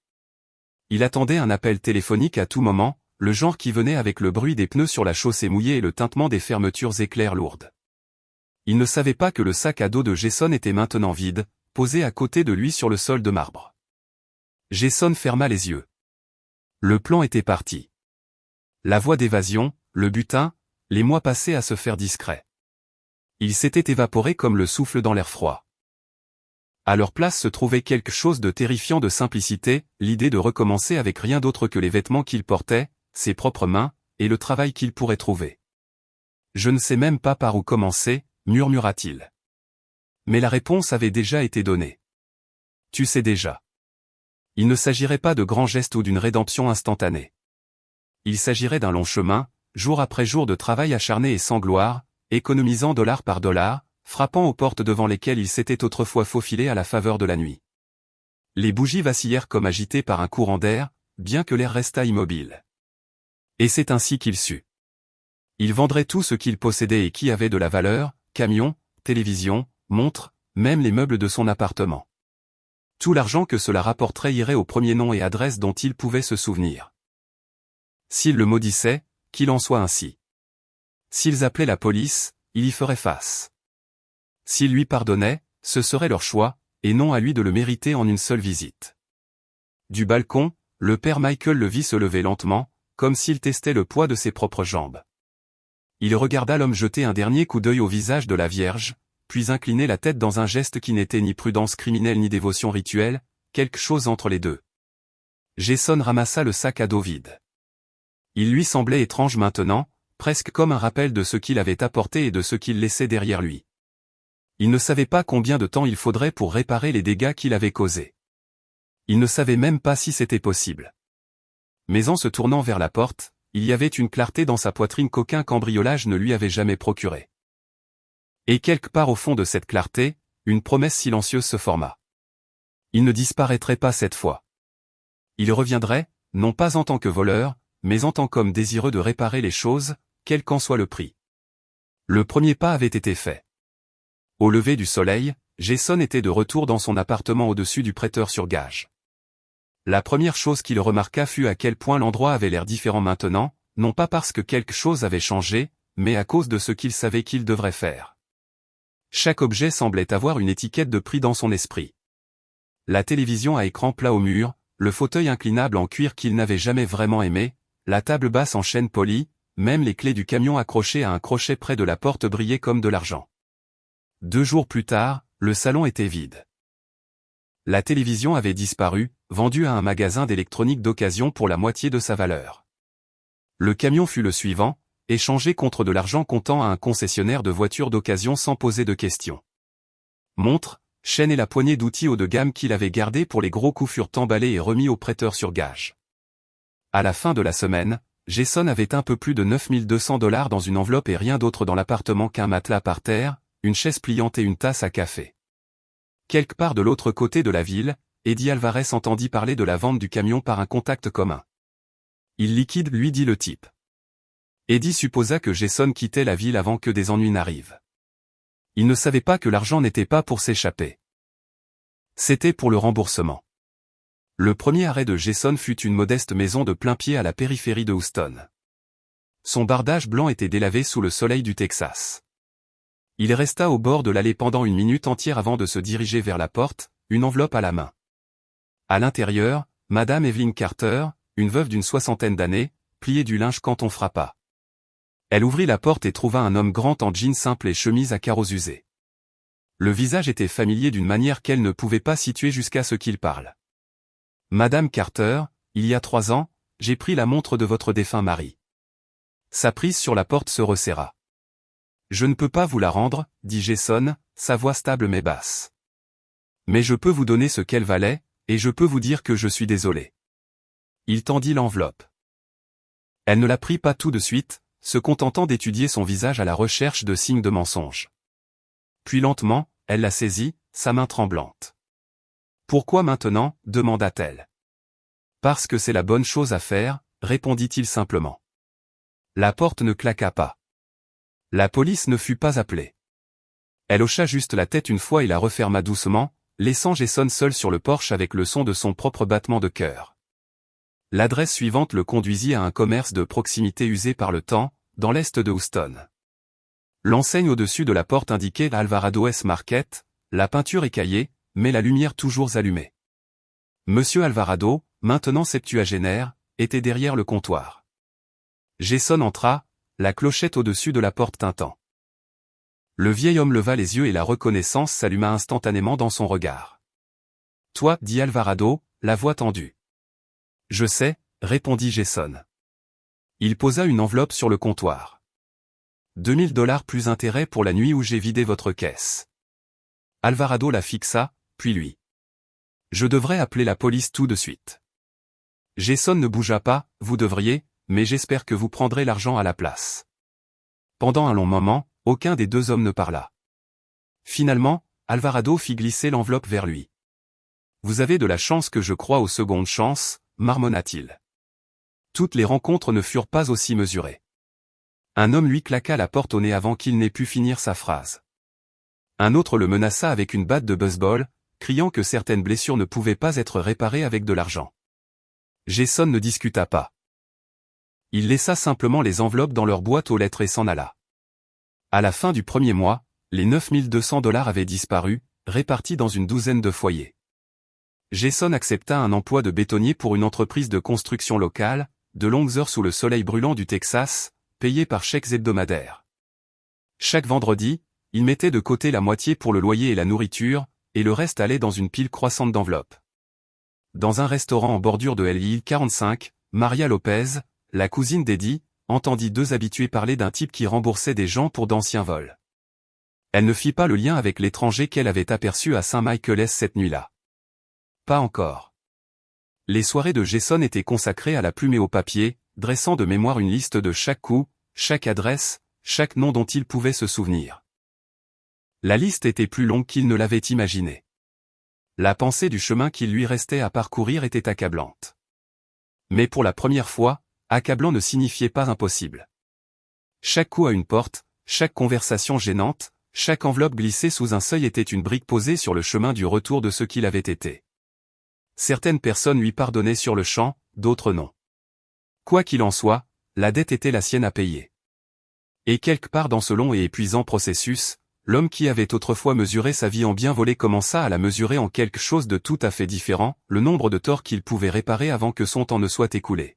Il attendait un appel téléphonique à tout moment, le genre qui venait avec le bruit des pneus sur la chaussée mouillée et le tintement des fermetures éclairs lourdes. Il ne savait pas que le sac à dos de Jason était maintenant vide, posé à côté de lui sur le sol de marbre. Jason ferma les yeux. Le plan était parti. La voie d'évasion, le butin, les mois passés à se faire discret. Il s'était évaporé comme le souffle dans l'air froid. À leur place se trouvait quelque chose de terrifiant de simplicité, l'idée de recommencer avec rien d'autre que les vêtements qu'il portait, ses propres mains, et le travail qu'il pourrait trouver. Je ne sais même pas par où commencer, murmura-t-il. Mais la réponse avait déjà été donnée. Tu sais déjà. Il ne s'agirait pas de grands gestes ou d'une rédemption instantanée. Il s'agirait d'un long chemin, jour après jour de travail acharné et sans gloire, économisant dollar par dollar, frappant aux portes devant lesquelles il s'était autrefois faufilé à la faveur de la nuit. Les bougies vacillèrent comme agitées par un courant d'air, bien que l'air restât immobile. Et c'est ainsi qu'il sut. Il vendrait tout ce qu'il possédait et qui avait de la valeur, camion, télévision, montre, même les meubles de son appartement. Tout l'argent que cela rapporterait irait au premier nom et adresse dont il pouvait se souvenir. S'ils le maudissaient, qu'il en soit ainsi. S'ils appelaient la police, il y ferait face. S'ils lui pardonnaient, ce serait leur choix, et non à lui de le mériter en une seule visite. Du balcon, le père Michael le vit se lever lentement, comme s'il testait le poids de ses propres jambes. Il regarda l'homme jeter un dernier coup d'œil au visage de la Vierge, puis incliner la tête dans un geste qui n'était ni prudence criminelle ni dévotion rituelle, quelque chose entre les deux. Jason ramassa le sac à dos vide. Il lui semblait étrange maintenant, presque comme un rappel de ce qu'il avait apporté et de ce qu'il laissait derrière lui. Il ne savait pas combien de temps il faudrait pour réparer les dégâts qu'il avait causés. Il ne savait même pas si c'était possible. Mais en se tournant vers la porte, il y avait une clarté dans sa poitrine qu'aucun cambriolage ne lui avait jamais procurée. Et quelque part au fond de cette clarté, une promesse silencieuse se forma. Il ne disparaîtrait pas cette fois. Il reviendrait, non pas en tant que voleur, mais en tant qu'homme désireux de réparer les choses, quel qu'en soit le prix. Le premier pas avait été fait. Au lever du soleil, Jason était de retour dans son appartement au-dessus du prêteur sur gage. La première chose qu'il remarqua fut à quel point l'endroit avait l'air différent maintenant, non pas parce que quelque chose avait changé, mais à cause de ce qu'il savait qu'il devrait faire. Chaque objet semblait avoir une étiquette de prix dans son esprit. La télévision à écran plat au mur, le fauteuil inclinable en cuir qu'il n'avait jamais vraiment aimé, la table basse en chêne poli, même les clés du camion accrochées à un crochet près de la porte brillaient comme de l'argent. 2 jours plus tard, le salon était vide. La télévision avait disparu, vendue à un magasin d'électronique d'occasion pour la moitié de sa valeur. Le camion fut le suivant, échangé contre de l'argent comptant à un concessionnaire de voitures d'occasion sans poser de questions. Montre, chaîne et la poignée d'outils haut de gamme qu'il avait gardés pour les gros coups furent emballés et remis au prêteur sur gage. À la fin de la semaine, Jason avait un peu plus de $9200 dans une enveloppe et rien d'autre dans l'appartement qu'un matelas par terre, une chaise pliante et une tasse à café. Quelque part de l'autre côté de la ville, Eddie Alvarez entendit parler de la vente du camion par un contact commun. Il liquide, lui dit le type. Eddie supposa que Jason quittait la ville avant que des ennuis n'arrivent. Il ne savait pas que l'argent n'était pas pour s'échapper. C'était pour le remboursement. Le premier arrêt de Jason fut une modeste maison de plain-pied à la périphérie de Houston. Son bardage blanc était délavé sous le soleil du Texas. Il resta au bord de l'allée pendant une minute entière avant de se diriger vers la porte, une enveloppe à la main. À l'intérieur, Madame Evelyn Carter, une veuve d'une 60aine d'années, pliait du linge quand on frappa. Elle ouvrit la porte et trouva un homme grand en jeans simple et chemise à carreaux usés. Le visage était familier d'une manière qu'elle ne pouvait pas situer jusqu'à ce qu'il parle. Madame Carter, il y a 3 ans, j'ai pris la montre de votre défunt mari. Sa prise sur la porte se resserra. Je ne peux pas vous la rendre, dit Jason, sa voix stable mais basse. Mais je peux vous donner ce qu'elle valait, et je peux vous dire que je suis désolé. Il tendit l'enveloppe. Elle ne la prit pas tout de suite, se contentant d'étudier son visage à la recherche de signes de mensonge. Puis lentement, elle la saisit, sa main tremblante. Pourquoi maintenant, demanda-t-elle. Parce que c'est la bonne chose à faire, répondit-il simplement. La porte ne claqua pas. La police ne fut pas appelée. Elle hocha juste la tête une fois et la referma doucement, laissant Jason seul sur le porche avec le son de son propre battement de cœur. L'adresse suivante le conduisit à un commerce de proximité usé par le temps, dans l'est de Houston. L'enseigne au-dessus de la porte indiquait Alvarado S Market, la peinture écaillée, mais la lumière toujours allumée. Monsieur Alvarado, maintenant septuagénaire, était derrière le comptoir. Jason entra, la clochette au-dessus de la porte tintant. Le vieil homme leva les yeux et la reconnaissance s'alluma instantanément dans son regard. « Toi, dit Alvarado, la voix tendue. »« Je sais, répondit Jason. Il posa une enveloppe sur le comptoir. « $2000 plus intérêt pour la nuit où j'ai vidé votre caisse. Alvarado la fixa, puis lui. Je devrais appeler la police tout de suite. Jason ne bougea pas, vous devriez, mais j'espère que vous prendrez l'argent à la place. Pendant un long moment, aucun des deux hommes ne parla. Finalement, Alvarado fit glisser l'enveloppe vers lui. Vous avez de la chance que je croie aux secondes chances, marmonna-t-il. Toutes les rencontres ne furent pas aussi mesurées. Un homme lui claqua la porte au nez avant qu'il n'ait pu finir sa phrase. Un autre le menaça avec une batte de baseball, criant que certaines blessures ne pouvaient pas être réparées avec de l'argent. Jason ne discuta pas. Il laissa simplement les enveloppes dans leur boîte aux lettres et s'en alla. À la fin du premier mois, les $9200 avaient disparu, répartis dans une douzaine de foyers. Jason accepta un emploi de bétonnier pour une entreprise de construction locale, de longues heures sous le soleil brûlant du Texas, payé par chèques hebdomadaires. Chaque vendredi, il mettait de côté la moitié pour le loyer et la nourriture, et le reste allait dans une pile croissante d'enveloppes. Dans un restaurant en bordure de l'île 45, Maria Lopez, la cousine d'Eddie, entendit deux habitués parler d'un type qui remboursait des gens pour d'anciens vols. Elle ne fit pas le lien avec l'étranger qu'elle avait aperçu à Saint-Michael's cette nuit-là. Pas encore. Les soirées de Jason étaient consacrées à la plume et au papier, dressant de mémoire une liste de chaque coup, chaque adresse, chaque nom dont il pouvait se souvenir. La liste était plus longue qu'il ne l'avait imaginé. La pensée du chemin qu'il lui restait à parcourir était accablante. Mais pour la première fois, accablant ne signifiait pas impossible. Chaque coup à une porte, chaque conversation gênante, chaque enveloppe glissée sous un seuil était une brique posée sur le chemin du retour de ce qu'il avait été. Certaines personnes lui pardonnaient sur le champ, d'autres non. Quoi qu'il en soit, la dette était la sienne à payer. Et quelque part dans ce long et épuisant processus, l'homme qui avait autrefois mesuré sa vie en bien volé commença à la mesurer en quelque chose de tout à fait différent, le nombre de torts qu'il pouvait réparer avant que son temps ne soit écoulé.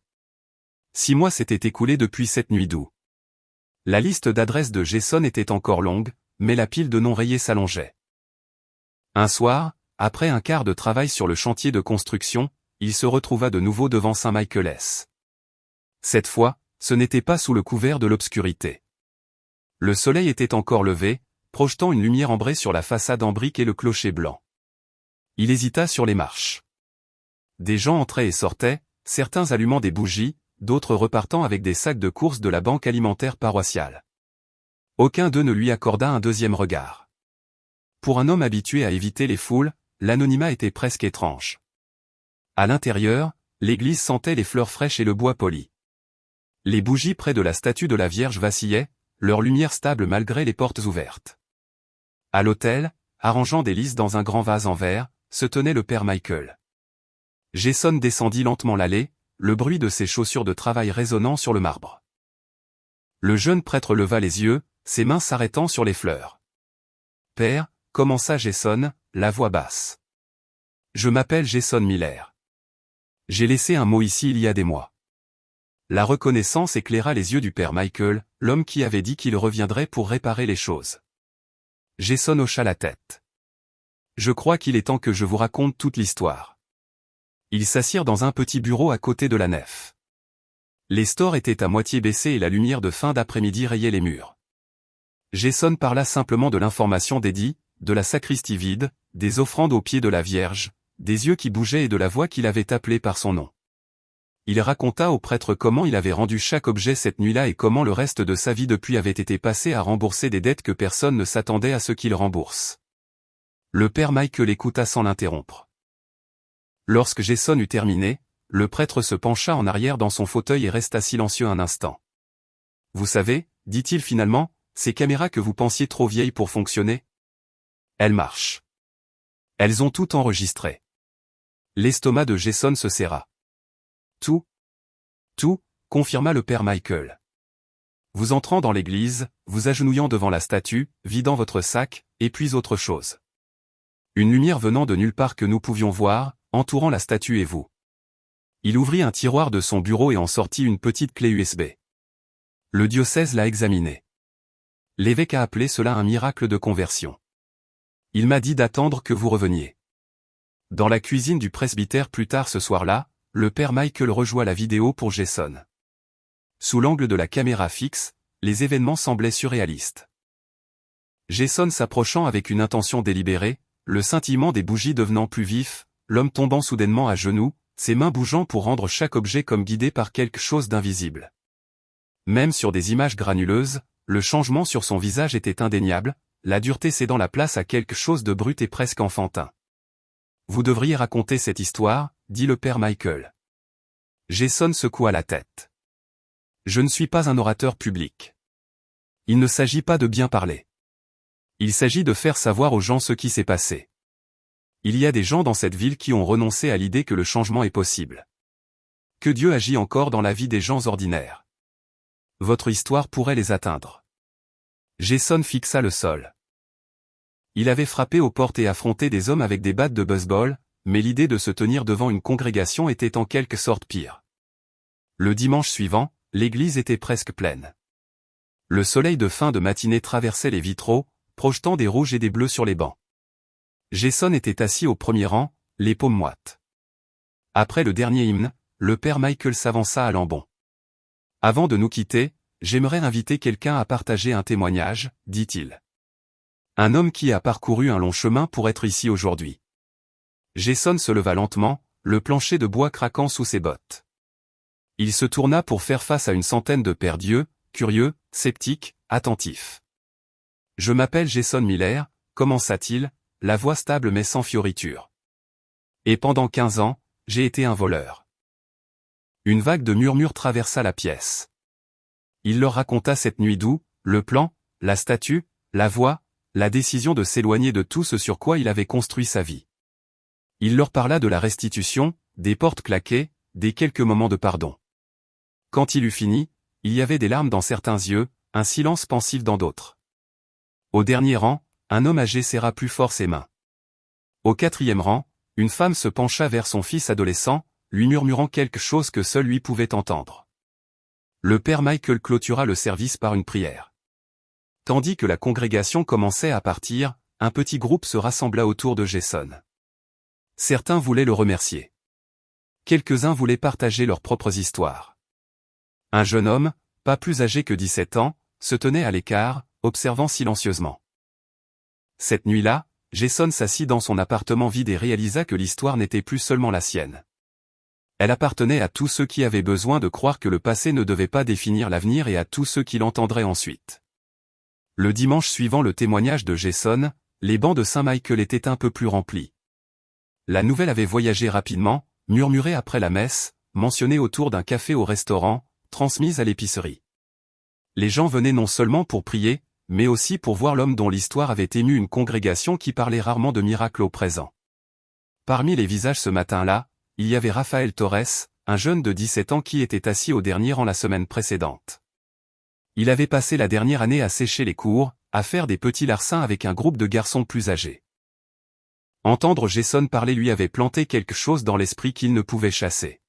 6 mois s'étaient écoulés depuis cette nuit d'août. La liste d'adresses de Jason était encore longue, mais la pile de noms rayés s'allongeait. Un soir, après un quart de travail sur le chantier de construction, il se retrouva de nouveau devant Saint-Michael's. Cette fois, ce n'était pas sous le couvert de l'obscurité. Le soleil était encore levé, projetant une lumière ambrée sur la façade en briques et le clocher blanc. Il hésita sur les marches. Des gens entraient et sortaient, certains allumant des bougies, d'autres repartant avec des sacs de courses de la banque alimentaire paroissiale. Aucun d'eux ne lui accorda un deuxième regard. Pour un homme habitué à éviter les foules, l'anonymat était presque étrange. À l'intérieur, l'église sentait les fleurs fraîches et le bois poli. Les bougies près de la statue de la Vierge vacillaient, leur lumière stable malgré les portes ouvertes. À l'autel, arrangeant des lys dans un grand vase en verre, se tenait le père Michael. Jason descendit lentement l'allée, le bruit de ses chaussures de travail résonnant sur le marbre. Le jeune prêtre leva les yeux, ses mains s'arrêtant sur les fleurs. « Père », commença Jason, la voix basse. « Je m'appelle Jason Miller. J'ai laissé un mot ici il y a des mois. » La reconnaissance éclaira les yeux du père Michael, l'homme qui avait dit qu'il reviendrait pour réparer les choses. Jason hocha la tête. « Je crois qu'il est temps que je vous raconte toute l'histoire. » Ils s'assirent dans un petit bureau à côté de la nef. Les stores étaient à moitié baissés et la lumière de fin d'après-midi rayait les murs. Jason parla simplement de l'information d'Eddie, de la sacristie vide, des offrandes aux pieds de la Vierge, des yeux qui bougeaient et de la voix qu'il avait appelée par son nom. Il raconta au prêtre comment il avait rendu chaque objet cette nuit-là et comment le reste de sa vie depuis avait été passé à rembourser des dettes que personne ne s'attendait à ce qu'il rembourse. Le père Michael écouta sans l'interrompre. Lorsque Jason eut terminé, le prêtre se pencha en arrière dans son fauteuil et resta silencieux un instant. « Vous savez, dit-il finalement, ces caméras que vous pensiez trop vieilles pour fonctionner ? Elles marchent. Elles ont tout enregistré. » L'estomac de Jason se serra. « Tout ? Tout, confirma le père Michael. Vous entrant dans l'église, vous agenouillant devant la statue, vidant votre sac, et puis autre chose. Une lumière venant de nulle part que nous pouvions voir, entourant la statue et vous. Il ouvrit un tiroir de son bureau et en sortit une petite clé USB. Le diocèse l'a examinée. L'évêque a appelé cela un miracle de conversion. Il m'a dit d'attendre que vous reveniez. Dans la cuisine du presbytère plus tard ce soir-là, le père Michael rejoua la vidéo pour Jason. Sous l'angle de la caméra fixe, les événements semblaient surréalistes. Jason s'approchant avec une intention délibérée, le scintillement des bougies devenant plus vif, l'homme tombant soudainement à genoux, ses mains bougeant pour rendre chaque objet comme guidé par quelque chose d'invisible. Même sur des images granuleuses, le changement sur son visage était indéniable, la dureté cédant la place à quelque chose de brut et presque enfantin. « Vous devriez raconter cette histoire, » dit le père Michael. Jason secoua la tête. « Je ne suis pas un orateur public. Il ne s'agit pas de bien parler. Il s'agit de faire savoir aux gens ce qui s'est passé. Il y a des gens dans cette ville qui ont renoncé à l'idée que le changement est possible. Que Dieu agit encore dans la vie des gens ordinaires. Votre histoire pourrait les atteindre. » Jason fixa le sol. Il avait frappé aux portes et affronté des hommes avec des battes de baseball, mais l'idée de se tenir devant une congrégation était en quelque sorte pire. Le dimanche suivant, l'église était presque pleine. Le soleil de fin de matinée traversait les vitraux, projetant des rouges et des bleus sur les bancs. Jason était assis au premier rang, les paumes moites. Après le dernier hymne, le père Michael s'avança à l'ambon. « Avant de nous quitter, j'aimerais inviter quelqu'un à partager un témoignage, » dit-il. Un homme qui a parcouru un long chemin pour être ici aujourd'hui. Jason se leva lentement, le plancher de bois craquant sous ses bottes. Il se tourna pour faire face à une centaine de pères Dieu, curieux, sceptiques, attentifs. « Je m'appelle Jason Miller, » commença-t-il, la voix stable mais sans fioriture. « Et pendant 15 ans, j'ai été un voleur. » Une vague de murmures traversa la pièce. Il leur raconta cette nuit d'où, le plan, la statue, la voix, la décision de s'éloigner de tout ce sur quoi il avait construit sa vie. Il leur parla de la restitution, des portes claquées, des quelques moments de pardon. Quand il eut fini, il y avait des larmes dans certains yeux, un silence pensif dans d'autres. Au dernier rang, un homme âgé serra plus fort ses mains. Au 4e rang, une femme se pencha vers son fils adolescent, lui murmurant quelque chose que seul lui pouvait entendre. Le père Michael clôtura le service par une prière. Tandis que la congrégation commençait à partir, un petit groupe se rassembla autour de Jason. Certains voulaient le remercier. Quelques-uns voulaient partager leurs propres histoires. Un jeune homme, pas plus âgé que 17 ans, se tenait à l'écart, observant silencieusement. Cette nuit-là, Jason s'assit dans son appartement vide et réalisa que l'histoire n'était plus seulement la sienne. Elle appartenait à tous ceux qui avaient besoin de croire que le passé ne devait pas définir l'avenir et à tous ceux qui l'entendraient ensuite. Le dimanche suivant le témoignage de Jason, les bancs de Saint-Michael étaient un peu plus remplis. La nouvelle avait voyagé rapidement, murmurée après la messe, mentionnée autour d'un café au restaurant, transmise à l'épicerie. Les gens venaient non seulement pour prier, mais aussi pour voir l'homme dont l'histoire avait ému une congrégation qui parlait rarement de miracles au présent. Parmi les visages ce matin-là, il y avait Rafael Torres, un jeune de 17 ans qui était assis au dernier rang la semaine précédente. Il avait passé la dernière année à sécher les cours, à faire des petits larcins avec un groupe de garçons plus âgés. Entendre Jason parler lui avait planté quelque chose dans l'esprit qu'il ne pouvait chasser.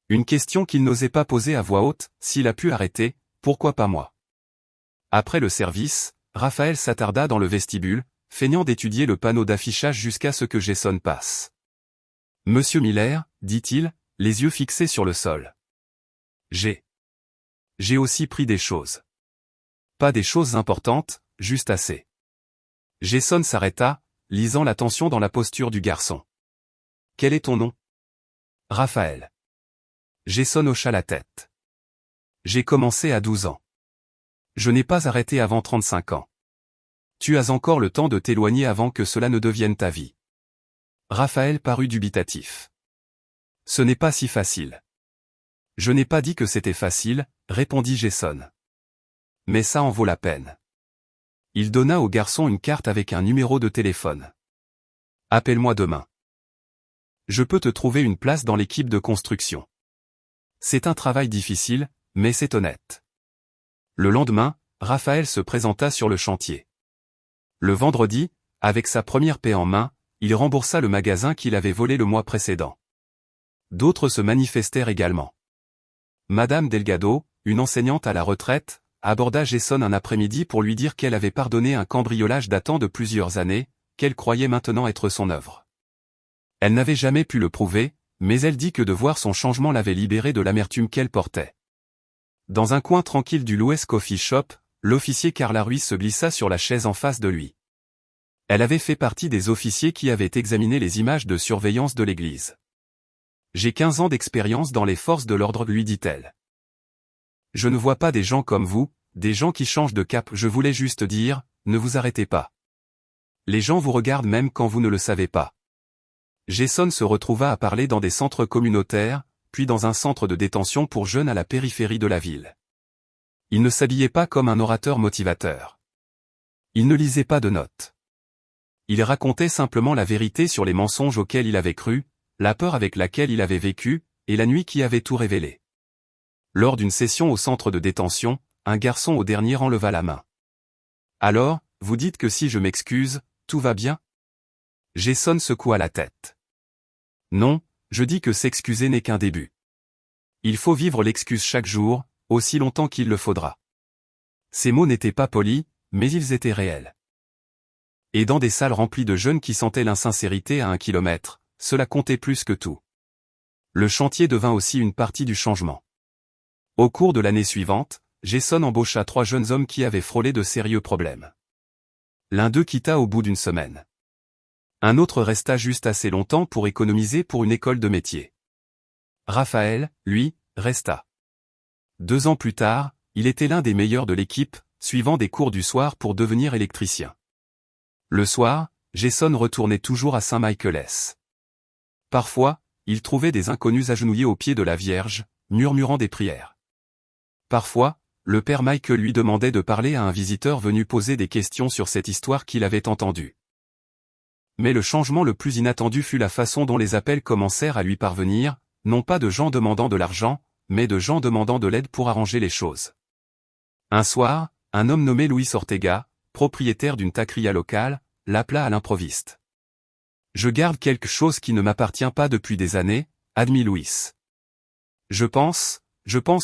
Une question qu'il n'osait pas poser à voix haute, s'il a pu arrêter, pourquoi pas moi? Après le service, Raphaël s'attarda dans le vestibule, feignant d'étudier le panneau d'affichage jusqu'à ce que Jason passe. « Monsieur Miller, » dit-il, les yeux fixés sur le sol. « J'ai aussi pris des choses. Pas des choses importantes, juste assez. » Jason s'arrêta, lisant la tension dans la posture du garçon. « Quel est ton nom? » « Raphaël. » Jason hocha la tête. « J'ai commencé à 12 ans. Je n'ai pas arrêté avant 35 ans. Tu as encore le temps de t'éloigner avant que cela ne devienne ta vie. » Raphaël parut dubitatif. « Ce n'est pas si facile. »« Je n'ai pas dit que c'était facile, » répondit Jason. « Mais ça en vaut la peine. » Il donna au garçon une carte avec un numéro de téléphone. « Appelle-moi demain. Je peux te trouver une place dans l'équipe de construction. C'est un travail difficile, mais c'est honnête. » Le lendemain, Raphaël se présenta sur le chantier. Le vendredi, avec sa première paie en main, il remboursa le magasin qu'il avait volé le mois précédent. D'autres se manifestèrent également. Madame Delgado, une enseignante à la retraite, aborda Jason un après-midi pour lui dire qu'elle avait pardonné un cambriolage datant de plusieurs années, qu'elle croyait maintenant être son œuvre. Elle n'avait jamais pu le prouver, mais elle dit que de voir son changement l'avait libérée de l'amertume qu'elle portait. Dans un coin tranquille du Louis Coffee Shop, l'officier Carla Ruiz se glissa sur la chaise en face de lui. Elle avait fait partie des officiers qui avaient examiné les images de surveillance de l'église. « J'ai 15 ans d'expérience dans les forces de l'ordre, lui dit-elle. Je ne vois pas des gens comme vous, des gens qui changent de cap. Je voulais juste dire, ne vous arrêtez pas. Les gens vous regardent même quand vous ne le savez pas. » Jason se retrouva à parler dans des centres communautaires, puis dans un centre de détention pour jeunes à la périphérie de la ville. Il ne s'habillait pas comme un orateur motivateur. Il ne lisait pas de notes. Il racontait simplement la vérité sur les mensonges auxquels il avait cru, la peur avec laquelle il avait vécu, et la nuit qui avait tout révélé. Lors d'une session au centre de détention, un garçon au dernier rang leva la main. « Alors, vous dites que si je m'excuse, tout va bien ?» Jason secoua la tête. « Non, je dis que s'excuser n'est qu'un début. Il faut vivre l'excuse chaque jour, aussi longtemps qu'il le faudra. » Ces mots n'étaient pas polis, mais ils étaient réels. Et dans des salles remplies de jeunes qui sentaient l'insincérité à 1 kilomètre, cela comptait plus que tout. Le chantier devint aussi une partie du changement. Au cours de l'année suivante, Jason embaucha 3 jeunes hommes qui avaient frôlé de sérieux problèmes. L'un d'eux quitta au bout d'une semaine. Un autre resta juste assez longtemps pour économiser pour une école de métier. Raphaël, lui, resta. 2 ans plus tard, il était l'un des meilleurs de l'équipe, suivant des cours du soir pour devenir électricien. Le soir, Jason retournait toujours à Saint-Michaelis. Parfois, il trouvait des inconnus agenouillés aux pieds de la Vierge, murmurant des prières. Parfois, le père Michael lui demandait de parler à un visiteur venu poser des questions sur cette histoire qu'il avait entendue. Mais le changement le plus inattendu fut la façon dont les appels commencèrent à lui parvenir, non pas de gens demandant de l'argent, mais de gens demandant de l'aide pour arranger les choses. Un soir, un homme nommé Luis Ortega, propriétaire d'une taqueria locale, l'appela à l'improviste. « Je garde quelque chose qui ne m'appartient pas depuis des années, » admit Luis. « Je pense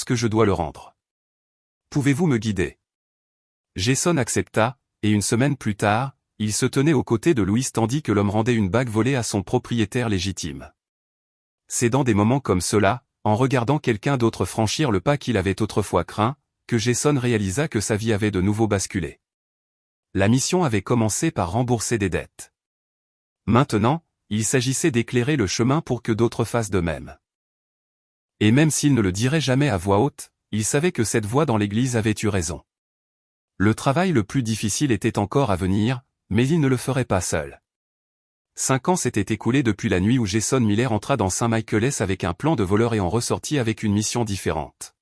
que je dois le rendre. Pouvez-vous me guider ?» Jason accepta, et une semaine plus tard, il se tenait aux côtés de Luis tandis que l'homme rendait une bague volée à son propriétaire légitime. C'est dans des moments comme cela, en regardant quelqu'un d'autre franchir le pas qu'il avait autrefois craint, que Jason réalisa que sa vie avait de nouveau basculé. La mission avait commencé par rembourser des dettes. Maintenant, il s'agissait d'éclairer le chemin pour que d'autres fassent de même. Et même s'il ne le dirait jamais à voix haute, il savait que cette voix dans l'église avait eu raison. Le travail le plus difficile était encore à venir, mais il ne le ferait pas seul. 5 ans s'étaient écoulés depuis la nuit où Jason Miller entra dans Saint-Michaelis avec un plan de voleur et en ressortit avec une mission différente.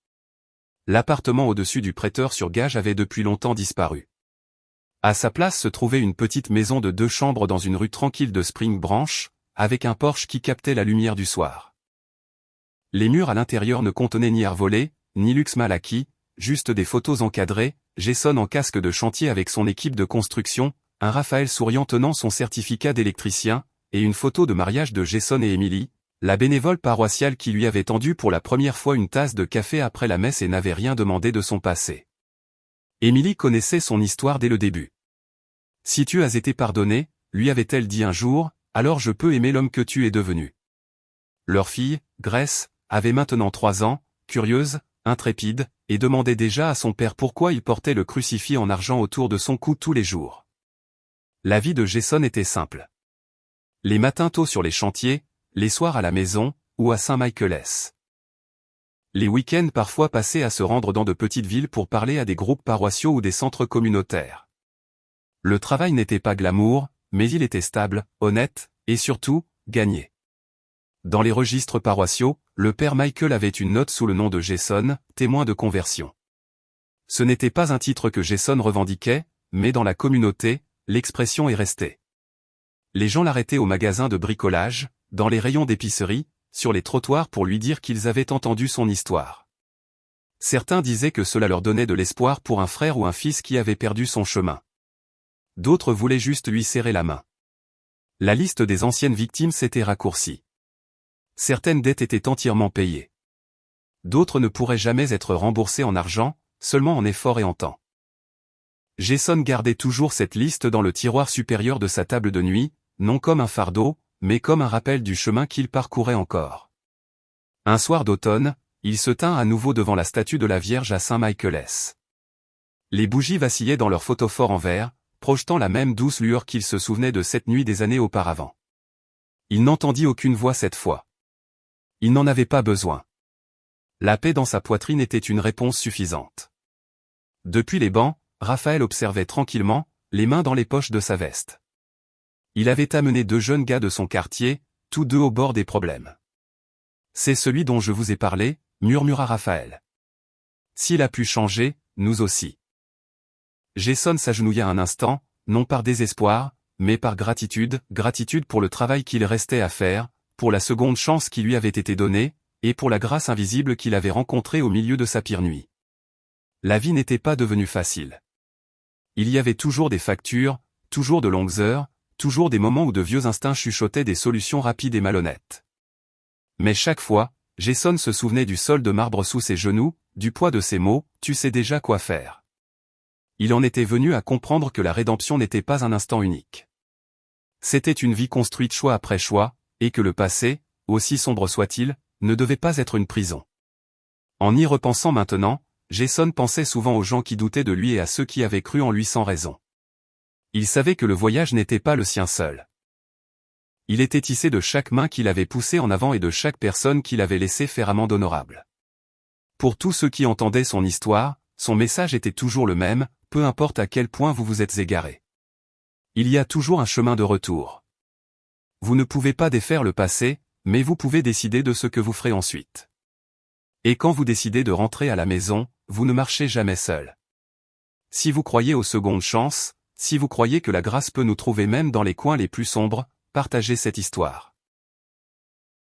L'appartement au-dessus du prêteur sur gage avait depuis longtemps disparu. À sa place se trouvait une petite maison de 2 chambres dans une rue tranquille de Spring Branch, avec un porche qui captait la lumière du soir. Les murs à l'intérieur ne contenaient ni art volé, ni luxe mal acquis, juste des photos encadrées, Jason en casque de chantier avec son équipe de construction, un Raphaël souriant tenant son certificat d'électricien, et une photo de mariage de Jason et Emily, la bénévole paroissiale qui lui avait tendu pour la première fois une tasse de café après la messe et n'avait rien demandé de son passé. Emily connaissait son histoire dès le début. « Si tu as été pardonné, lui avait-elle dit un jour, alors je peux aimer l'homme que tu es devenu. » Leur fille, Grace, avait maintenant 3 ans, curieuse, intrépide, et demandait déjà à son père pourquoi il portait le crucifix en argent autour de son cou tous les jours. La vie de Jason était simple. Les matins tôt sur les chantiers, les soirs à la maison, ou à Saint-Michaelis. Les week-ends parfois passés à se rendre dans de petites villes pour parler à des groupes paroissiaux ou des centres communautaires. Le travail n'était pas glamour, mais il était stable, honnête, et surtout, gagné. Dans les registres paroissiaux, le père Michael avait une note sous le nom de Jason, témoin de conversion. Ce n'était pas un titre que Jason revendiquait, mais dans la communauté, l'expression est restée. Les gens l'arrêtaient au magasin de bricolage, dans les rayons d'épicerie, sur les trottoirs pour lui dire qu'ils avaient entendu son histoire. Certains disaient que cela leur donnait de l'espoir pour un frère ou un fils qui avait perdu son chemin. D'autres voulaient juste lui serrer la main. La liste des anciennes victimes s'était raccourcie. Certaines dettes étaient entièrement payées. D'autres ne pourraient jamais être remboursées en argent, seulement en effort et en temps. Jason gardait toujours cette liste dans le tiroir supérieur de sa table de nuit, non comme un fardeau, mais comme un rappel du chemin qu'il parcourait encore. Un soir d'automne, il se tint à nouveau devant la statue de la Vierge à Saint-Michaelis. Les bougies vacillaient dans leur photophore en verre, projetant la même douce lueur qu'il se souvenait de cette nuit des années auparavant. Il n'entendit aucune voix cette fois. Il n'en avait pas besoin. La paix dans sa poitrine était une réponse suffisante. Depuis les bancs, Raphaël observait tranquillement, les mains dans les poches de sa veste. Il avait amené 2 jeunes gars de son quartier, tous 2 au bord des problèmes. « C'est celui dont je vous ai parlé », murmura Raphaël. « S'il a pu changer, nous aussi. » Jason s'agenouilla un instant, non par désespoir, mais par gratitude pour le travail qu'il restait à faire, pour la seconde chance qui lui avait été donnée, et pour la grâce invisible qu'il avait rencontrée au milieu de sa pire nuit. La vie n'était pas devenue facile. Il y avait toujours des factures, toujours de longues heures, toujours des moments où de vieux instincts chuchotaient des solutions rapides et malhonnêtes. Mais chaque fois, Jason se souvenait du sol de marbre sous ses genoux, du poids de ses mots, « Tu sais déjà quoi faire ». Il en était venu à comprendre que la rédemption n'était pas un instant unique. C'était une vie construite choix après choix, et que le passé, aussi sombre soit-il, ne devait pas être une prison. En y repensant maintenant, Jason pensait souvent aux gens qui doutaient de lui et à ceux qui avaient cru en lui sans raison. Il savait que le voyage n'était pas le sien seul. Il était tissé de chaque main qu'il avait poussée en avant et de chaque personne qu'il avait laissé faire amende honorable. Pour tous ceux qui entendaient son histoire, son message était toujours le même, peu importe à quel point vous vous êtes égaré. Il y a toujours un chemin de retour. Vous ne pouvez pas défaire le passé, mais vous pouvez décider de ce que vous ferez ensuite. Et quand vous décidez de rentrer à la maison, vous ne marchez jamais seul. Si vous croyez aux secondes chances, si vous croyez que la grâce peut nous trouver même dans les coins les plus sombres, partagez cette histoire.